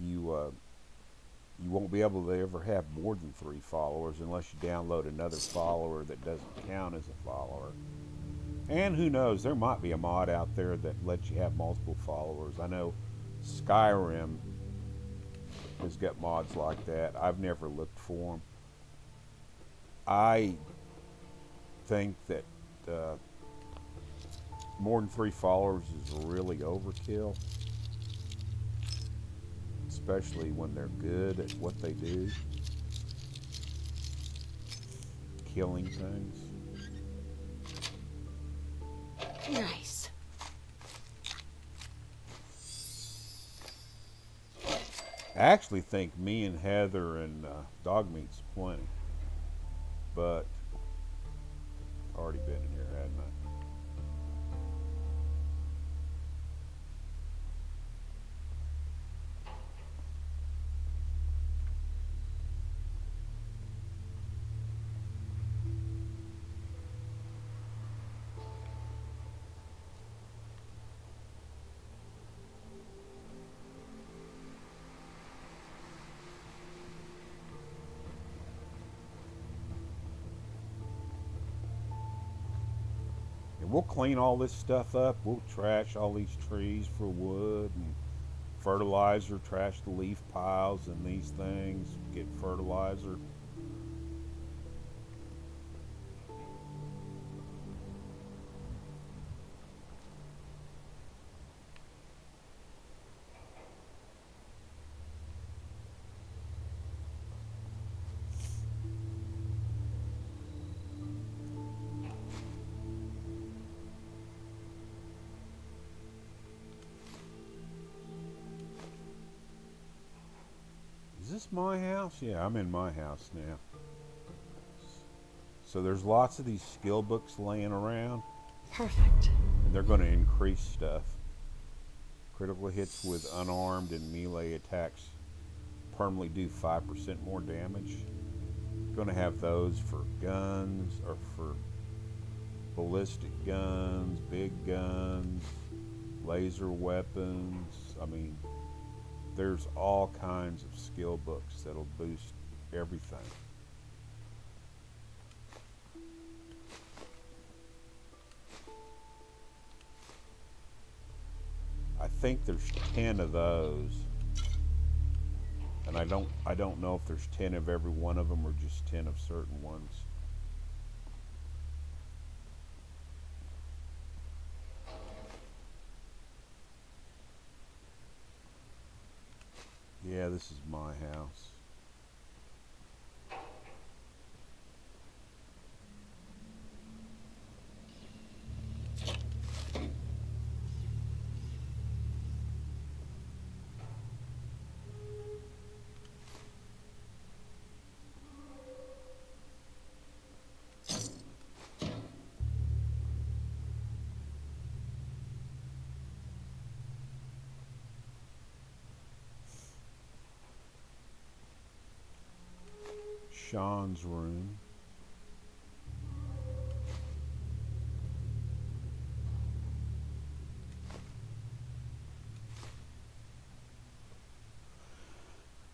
You won't be able to ever have more than 3 followers unless you download another follower that doesn't count as a follower. And who knows, there might be a mod out there that lets you have multiple followers. I know Skyrim has got mods like that. I've never looked for them. I think that more than 3 followers is really overkill. especially when they're good at what they do, killing things. Nice. I actually think me and Heather and Dogmeat's plenty, but already been in here, hadn't I? And we'll clean all this stuff up. We'll trash all these trees for wood and fertilizer, trash the leaf piles and these things, get fertilizer. Is this my house? Yeah, I'm in my house now. So there's lots of these skill books laying around. Perfect. And they're going to increase stuff. Critical hits with unarmed and melee attacks permanently do 5% more damage. Going to have those for guns or for ballistic guns, big guns, laser weapons. I mean, there's all kinds of skill books that'll boost everything. I think there's 10 of those, and I don't know if there's 10 of every one of them or just 10 of certain ones. Yeah, this is my house. Sean's room.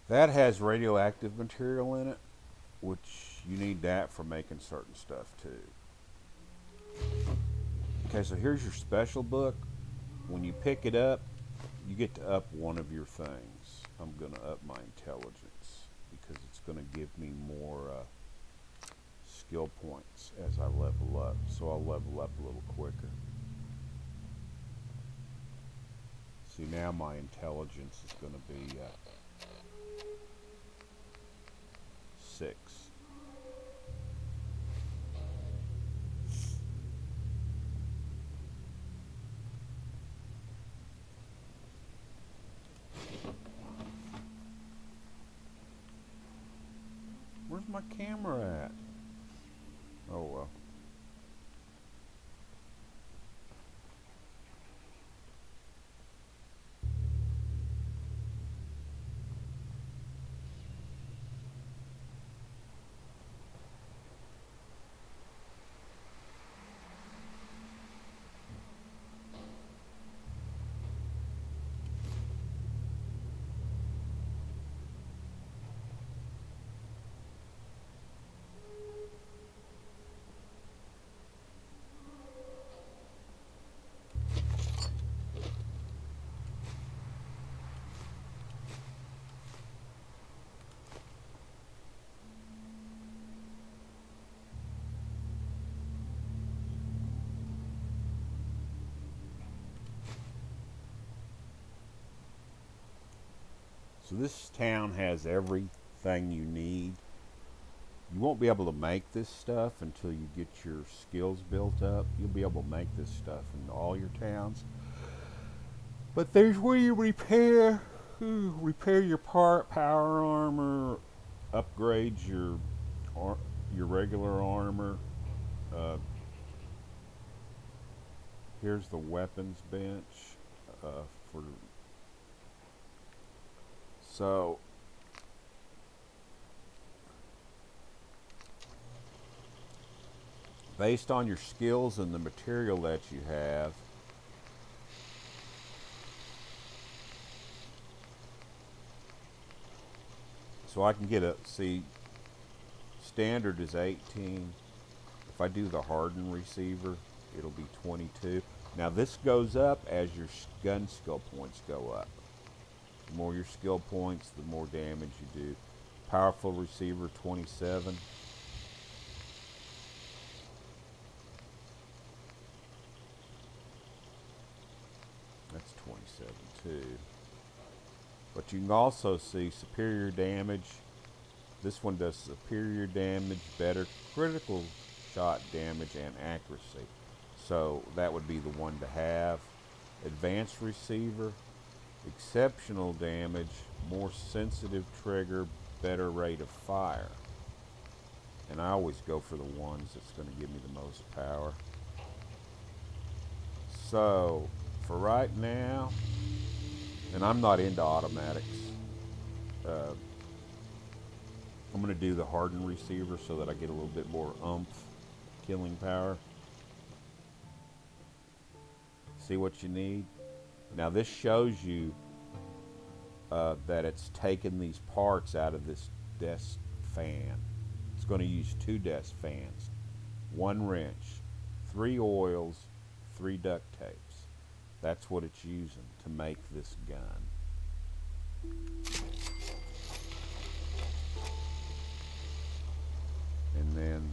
That has radioactive material in it, which you need that for making certain stuff too. Okay, so here's your special book. When you pick it up, you get to up one of your things. I'm going to up my intelligence because it's going to give me more skill points as I level up. So I'll level up a little quicker. See, now my intelligence is going to be 6. Where's my camera at? Oh well. So this town has everything you need. You won't be able to make this stuff until you get your skills built up. You'll be able to make this stuff in all your towns. But there's where you repair your power armor, upgrade your regular armor. Here's the weapons bench for. So based on your skills and the material that you have, so I can get a, see, standard is 18. If I do the hardened receiver, it'll be 22. Now this goes up as your gun skill points go up. The more your skill points, the more damage you do. Powerful receiver, 27. That's 27 too. But you can also see superior damage. This one does superior damage, better critical shot damage, and accuracy. So that would be the one to have. Advanced receiver, exceptional damage, more sensitive trigger, better rate of fire. And I always go for the ones that's going to give me the most power. So for right now, and I'm not into automatics, I'm going to do the hardened receiver so that I get a little bit more oomph killing power. See what you need? Now this shows you that it's taken these parts out of this desk fan. It's going to use 2 desk fans, 1 wrench, 3 oils, 3 duct tapes. That's what it's using to make this gun. And then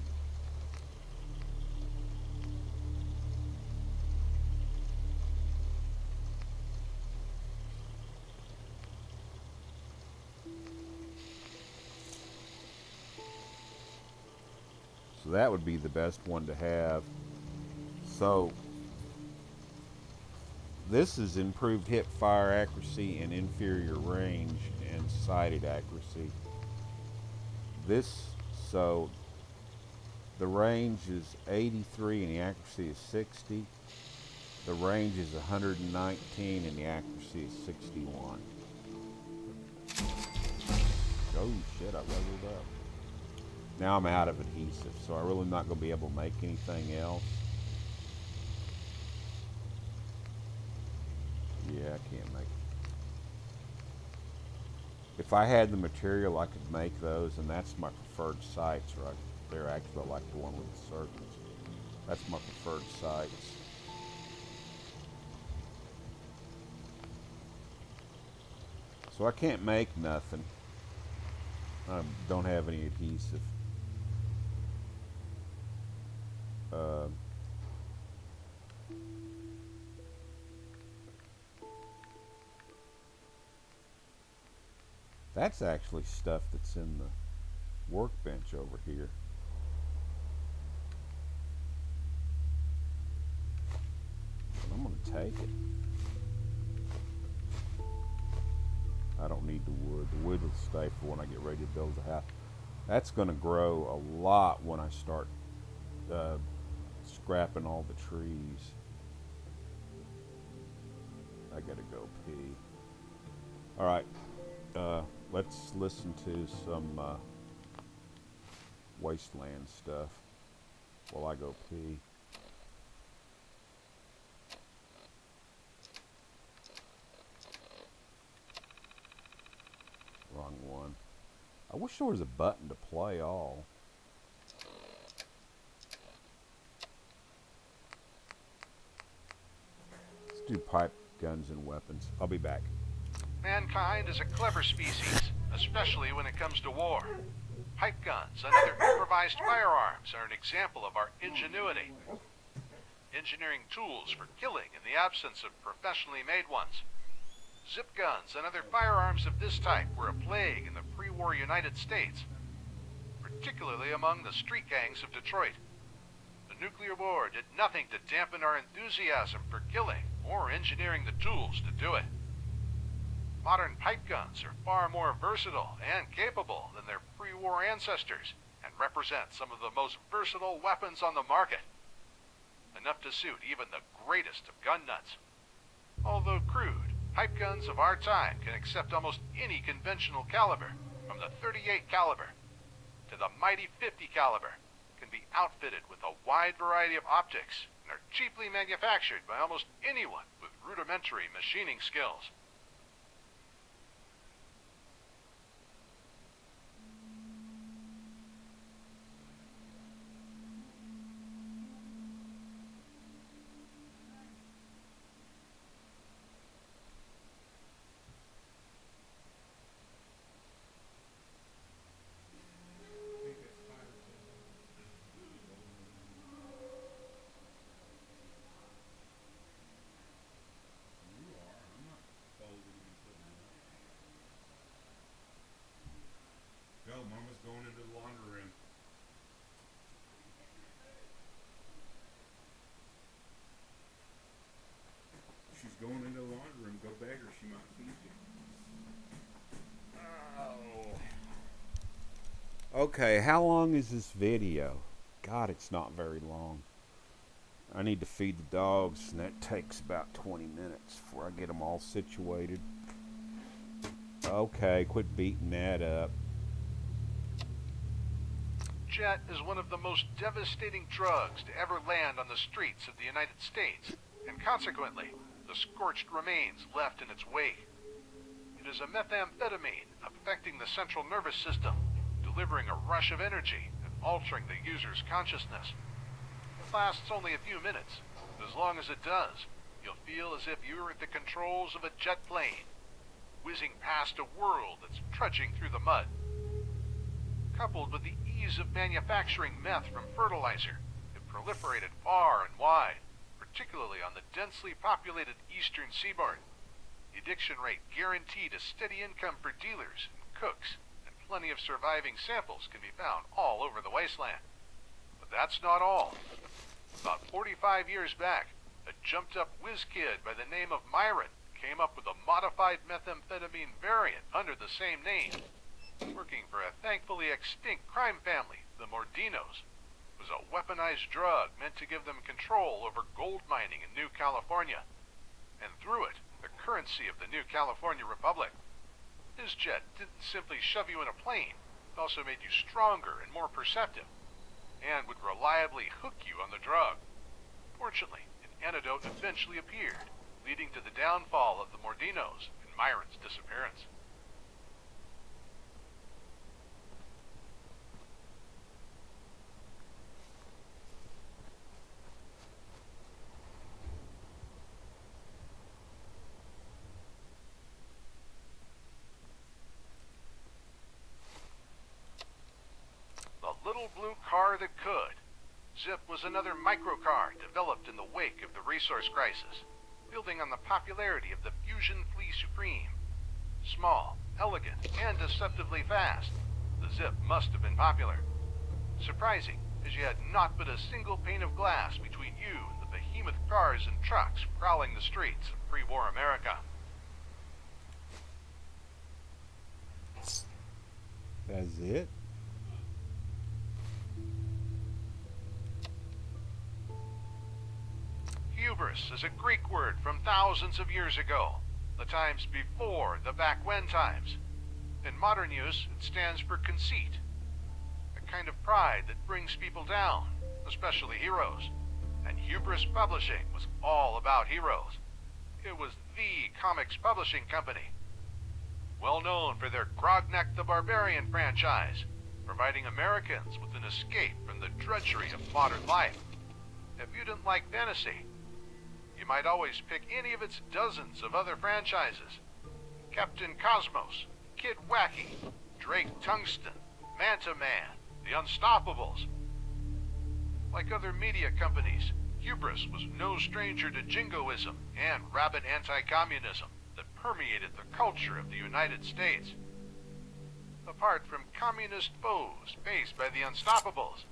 so that would be the best one to have. So this is improved hip fire accuracy and inferior range and sighted accuracy. So the range is 83 and the accuracy is 60. The range is 119 and the accuracy is 61. Oh shit, I leveled up. Now I'm out of adhesive, so I'm really not going to be able to make anything else. Yeah, I can't make it. If I had the material, I could make those, and that's my preferred sights right there. Actually, I like the one with the circles. That's my preferred sights. So I can't make nothing. I don't have any adhesive. That's actually stuff that's in the workbench over here. But I'm going to take it. I don't need the wood. The wood will stay for when I get ready to build the house. That's going to grow a lot when I start scrapping all the trees. I gotta go pee. All right, let's listen to some Wasteland stuff while I go pee. Wrong one. I wish there was a button to play all. Let's do pipe, guns, and weapons. I'll be back. Mankind is a clever species, especially when it comes to war. Pipe guns and other improvised firearms are an example of our ingenuity. Engineering tools for killing in the absence of professionally made ones. Zip guns and other firearms of this type were a plague in the pre-war United States, particularly among the street gangs of Detroit. The nuclear war did nothing to dampen our enthusiasm for killing or engineering the tools to do it. Modern pipe guns are far more versatile and capable than their pre-war ancestors and represent some of the most versatile weapons on the market, enough to suit even the greatest of gun nuts. Although crude, pipe guns of our time can accept almost any conventional caliber, from the .38 caliber to the mighty .50 caliber, can be outfitted with a wide variety of optics and are cheaply manufactured by almost anyone with rudimentary machining skills. Mama's going into the laundry room. She's going into the laundry room. Go beg her. She might feed you. Oh. Okay, how long is this video? God, it's not very long. I need to feed the dogs, and that takes about 20 minutes before I get them all situated. Okay, quit beating that up. Jet is one of the most devastating drugs to ever land on the streets of the United States, and consequently, the scorched remains left in its wake. It is a methamphetamine affecting the central nervous system, delivering a rush of energy and altering the user's consciousness. It lasts only a few minutes, but as long as it does, you'll feel as if you were at the controls of a jet plane, whizzing past a world that's trudging through the mud. Coupled with the ease of manufacturing meth from fertilizer, it proliferated far and wide, particularly on the densely populated eastern seaboard. The addiction rate guaranteed a steady income for dealers and cooks, and plenty of surviving samples can be found all over the Wasteland. But that's not all. About 45 years back, a jumped-up whiz kid by the name of Myron came up with a modified methamphetamine variant under the same name. Working for a thankfully extinct crime family, the Mordinos, was a weaponized drug meant to give them control over gold mining in New California, and through it, the currency of the New California Republic. His jet didn't simply shove you in a plane, it also made you stronger and more perceptive, and would reliably hook you on the drug. Fortunately, an antidote eventually appeared, leading to the downfall of the Mordinos and Myron's disappearance. Little blue car that could. Zip was another microcar developed in the wake of the resource crisis, building on the popularity of the Fusion Flea Supreme. Small, elegant, and deceptively fast, the Zip must have been popular. Surprising, as you had naught but a single pane of glass between you and the behemoth cars and trucks prowling the streets of pre-war America. That's it? Hubris is a Greek word from thousands of years ago, the times before the back-when times. In modern use, it stands for conceit, a kind of pride that brings people down, especially heroes. And Hubris Publishing was all about heroes. It was the comics publishing company, well known for their Grognak the Barbarian franchise, providing Americans with an escape from the drudgery of modern life. If you didn't like fantasy, you might always pick any of its dozens of other franchises. Captain Cosmos, Kid Wacky, Drake Tungsten, Manta Man, The Unstoppables. Like other media companies, Hubris was no stranger to jingoism and rabid anti-communism that permeated the culture of the United States. Apart from communist foes faced by the Unstoppables,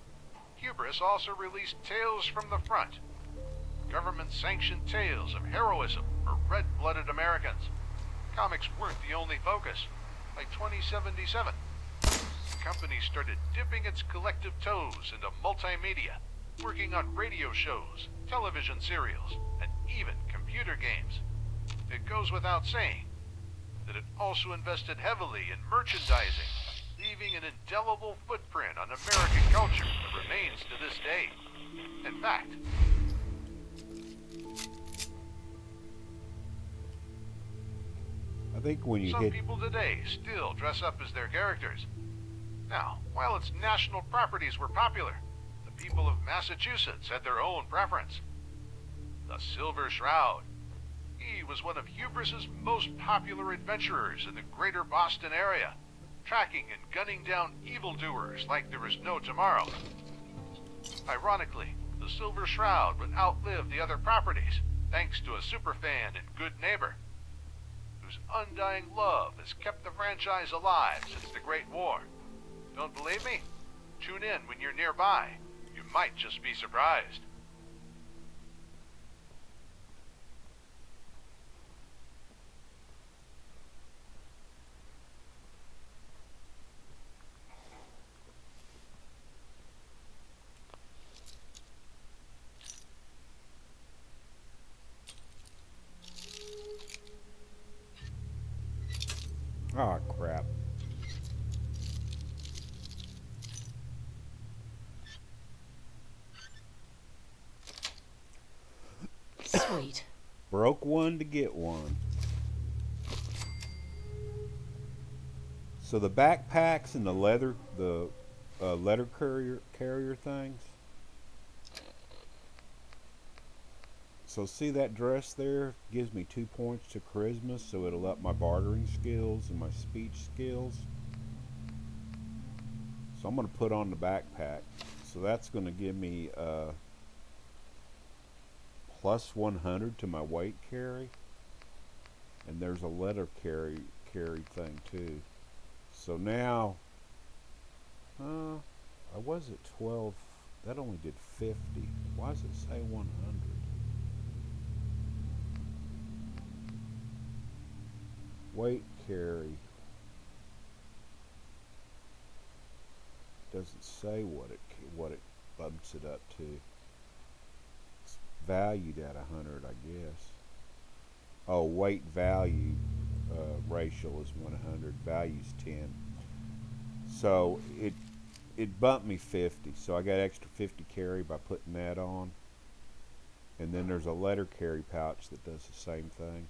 Hubris also released Tales from the Front, government-sanctioned tales of heroism for red-blooded Americans. Comics weren't the only focus. By 2077, the company started dipping its collective toes into multimedia, working on radio shows, television serials, and even computer games. It goes without saying that it also invested heavily in merchandising, leaving an indelible footprint on American culture that remains to this day. In fact, I think when you some hit... people today still dress up as their characters. Now, while its national properties were popular, the people of Massachusetts had their own preference. The Silver Shroud. He was one of Hubris's most popular adventurers in the greater Boston area, tracking and gunning down evildoers like there was no tomorrow. Ironically, the Silver Shroud would outlive the other properties, thanks to a superfan and good neighbor, whose undying love has kept the franchise alive since the Great War. Don't believe me? Tune in when you're nearby. You might just be surprised. Oh, crap. Sweet. Broke one to get one. So the backpacks and the leather carrier things. So see that dress there gives me 2 points to charisma, so it'll up my bartering skills and my speech skills. So I'm going to put on the backpack. So that's going to give me plus 100 to my weight carry. And there's a letter carry thing too. So now, I was at 12. That only did 50. Why does it say 100? Weight carry doesn't say what it bumps it up to. It's valued at 100, I guess. Oh, weight value ratio is 100. Value's 10. So it bumped me 50. So I got extra 50 carry by putting that on. And then there's a letter carry pouch that does the same thing.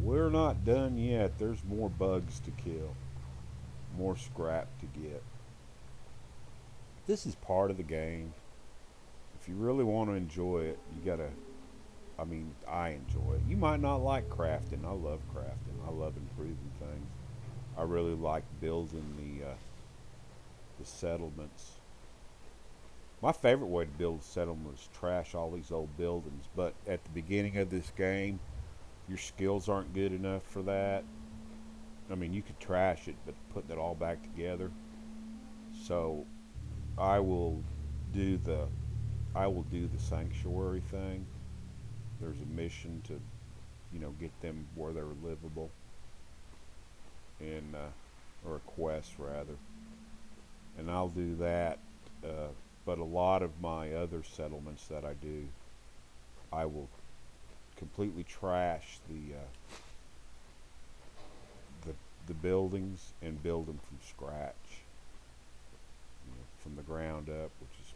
We're not done yet. There's more bugs to kill. More scrap to get. This is part of the game. If you really want to enjoy it, you gotta... I mean, I enjoy it. You might not like crafting. I love crafting. I love improving things. I really like building the settlements. My favorite way to build a settlement is trash all these old buildings. But at the beginning of this game, your skills aren't good enough for that. I mean, you could trash it, but putting it all back together. So I will do the sanctuary thing. There's a mission to, get them where they're livable, and or a quest rather. And I'll do that. But a lot of my other settlements that I do, I will completely trash the buildings and build them from scratch, from the ground up, which is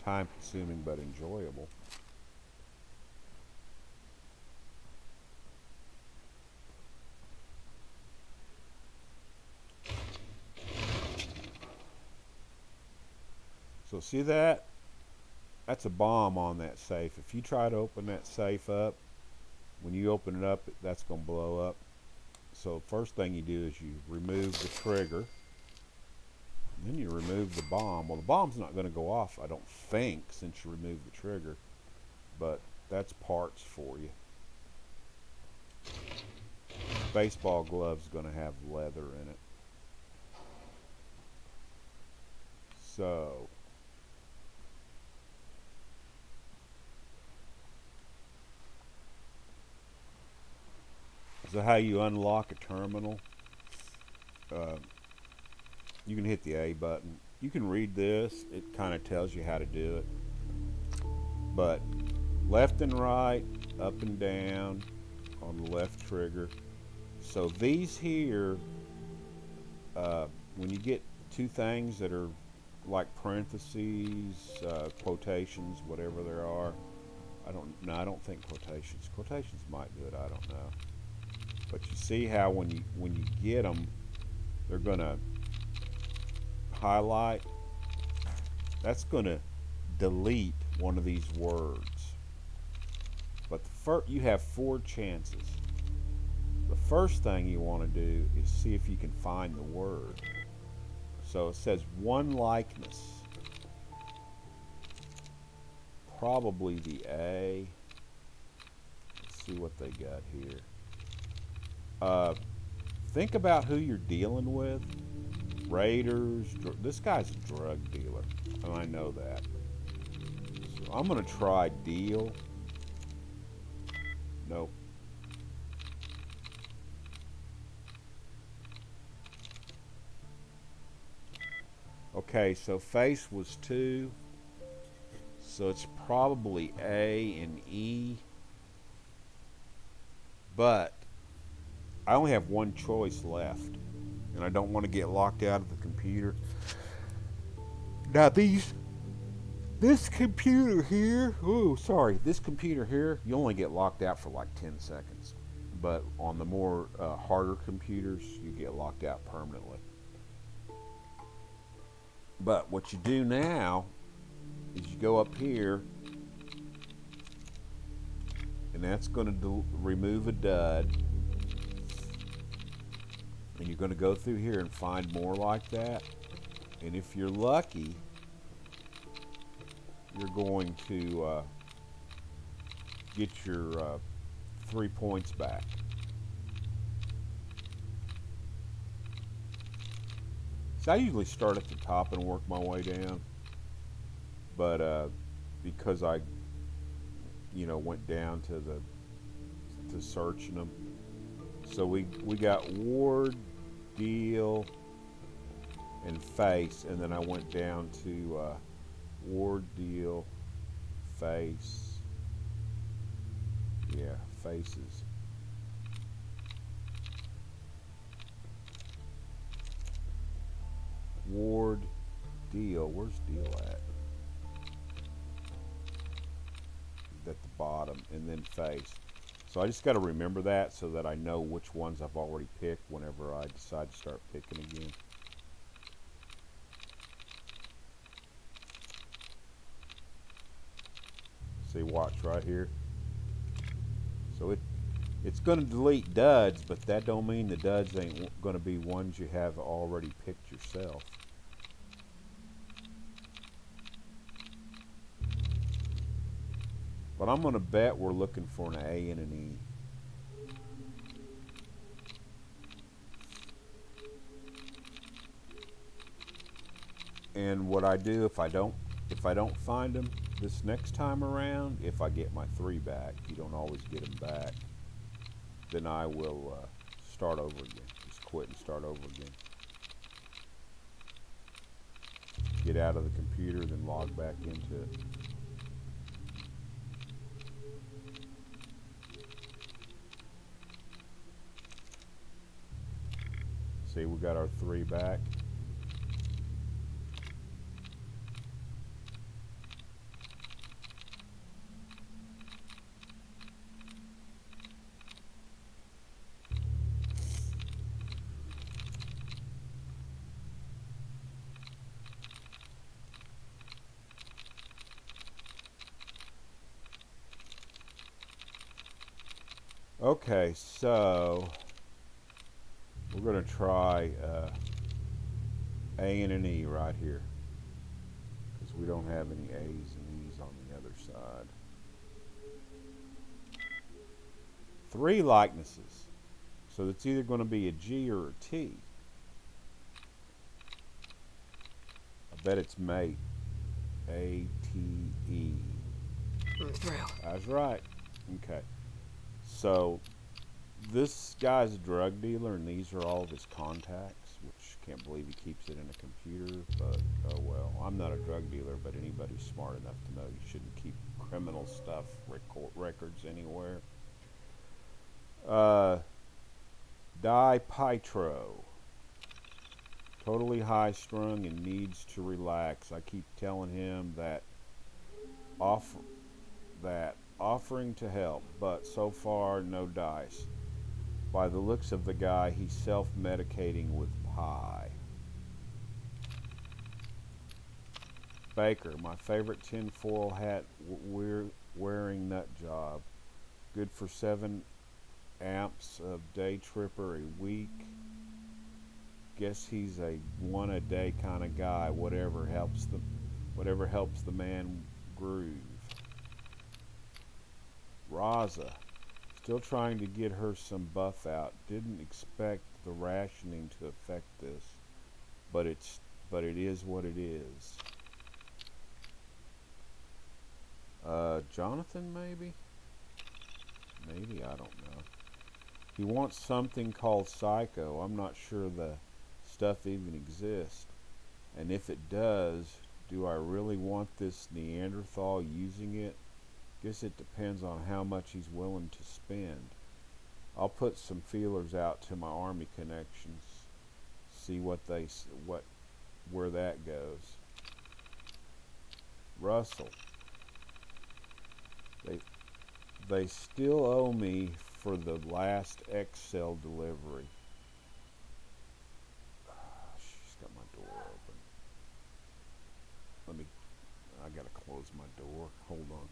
time consuming but enjoyable. So see that? that's a bomb on that safe. If you try to open that safe up, when you open it up, that's going to blow up. So first thing you do is you remove the trigger. Then you remove the bomb. Well, the bomb's not going to go off, I don't think, since you removed the trigger. But that's parts for you. Baseball glove's going to have leather in it. So how you unlock a terminal. You can hit the A button. You can read this. It kind of tells you how to do it. But left and right, up and down on the left trigger. So these here, when you get two things that are like parentheses, quotations, whatever there are, I don't think quotations. Quotations might do it. I don't know. But you see how when you get them, they're gonna highlight. That's gonna delete one of these words. But you have 4 chances. The first thing you want to do is see if you can find the word. So it says one likeness. Probably the A. Let's see what they got here. Think about who you're dealing with. Raiders. This guy's a drug dealer. And I know that. So I'm going to try deal. Nope. Okay, so face was 2. So it's probably A and E. But I only have one choice left. And I don't want to get locked out of the computer. Now this computer here, this computer here, you only get locked out for like 10 seconds. But on the more harder computers, you get locked out permanently. But what you do now is you go up here, and that's going to remove a dud. And you're going to go through here and find more like that. And if you're lucky, you're going to get your 3 points back. So I usually start at the top and work my way down. But because I, went down to searching them. So we got Ward, Deal, and Face, and then I went down to Ward, Deal, Face. Yeah, Faces. Ward, Deal. Where's Deal at? At the bottom, and then Face. So I just got to remember that so that I know which ones I've already picked whenever I decide to start picking again. See, watch right here. So it's going to delete duds, but that don't mean the duds ain't going to be ones you have already picked yourself. But I'm going to bet we're looking for an A and an E. And what I do if I don't find them this next time around, if I get my 3 back, you don't always get them back, then I will start over again. Just quit and start over again. Get out of the computer, then log back into it. See, we got our 3 back. Okay, so we're going to try A and an E right here, because we don't have any A's and E's on the other side. 3 likenesses. So it's either going to be a G or a T. I bet it's mate. A-T-E. I'm through. That's right. Okay. So this guy's a drug dealer, and these are all of his contacts, which can't believe he keeps it in a computer, but oh well. I'm not a drug dealer, but anybody smart enough to know you shouldn't keep criminal stuff, records anywhere. Dipitro. Totally high-strung and needs to relax. I keep telling him that offering to help, but so far no dice. By the looks of the guy, he's self-medicating with pie. Baker, my favorite tinfoil hat wearing nut job. Good for 7 amps of day tripper a week. Guess he's a one a day kind of guy. Whatever helps the man groove. Raza, still trying to get her some buff out. Didn't expect the rationing to affect this, but it is what it is. Jonathan, maybe, I don't know. He wants something called Psycho. I'm not sure the stuff even exists, and if it does, do I really want this Neanderthal using it? Guess it depends on how much he's willing to spend. I'll put some feelers out to my army connections, see where that goes. Russell, they still owe me for the last Excel delivery. She's got my door open. I gotta close my door. Hold on.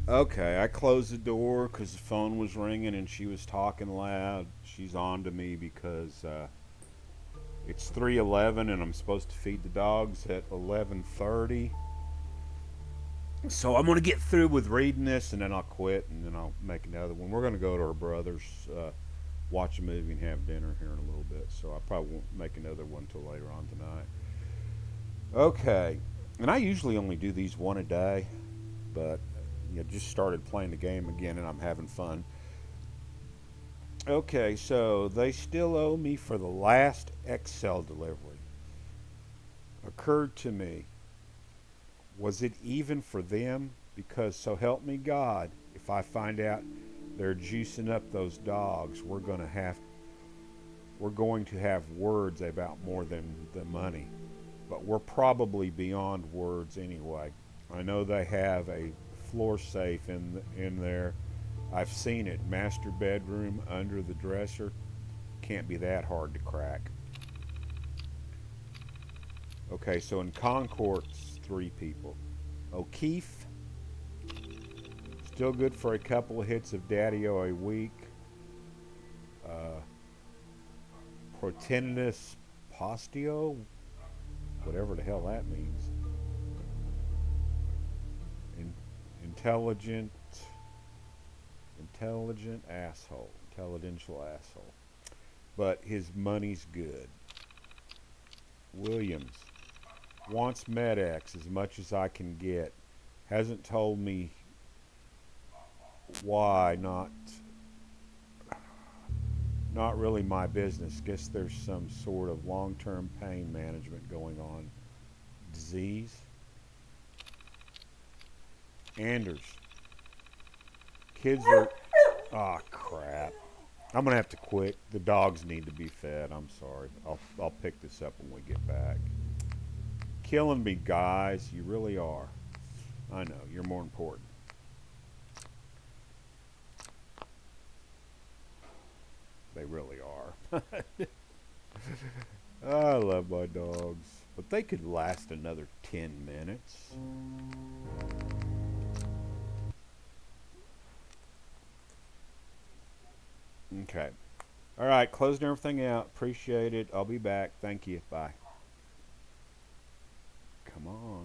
Okay, I closed the door because the phone was ringing and she was talking loud. She's on to me because it's 3:11 and I'm supposed to feed the dogs at 11:30. So I'm going to get through with reading this and then I'll quit and then I'll make another one. We're going to go to her brother's, watch a movie and have dinner here in a little bit. So I probably won't make another one until later on tonight. Okay, and I usually only do these one a day, but just started playing the game again and I'm having fun. Okay, so they still owe me for the last Excel delivery. Occurred to me, was it even for them? Because so help me God, if I find out they're juicing up those dogs, we're going to have words about more than the money. But we're probably beyond words anyway. I know they have a floor safe in there I've seen it. Master bedroom under the dresser. Can't be that hard to crack. Okay, so in Concourt's 3 people. O'Keefe, still good for a couple of hits of Daddy-O a week. Proteninus postio, whatever the hell that means. Intelligent asshole. Intelligential asshole. But his money's good. Williams wants MedX as much as I can get. Hasn't told me why. Not really my business. Guess there's some sort of long-term pain management going on. Disease. Anders. Kids are... Ah, crap. I'm gonna have to quit. The dogs need to be fed. I'm sorry. I'll pick this up when we get back. Killing me, guys. You really are. I know. You're more important. They really are. I love my dogs. But they could last another 10 minutes. Okay. All right. Closing everything out. Appreciate it. I'll be back. Thank you. Bye.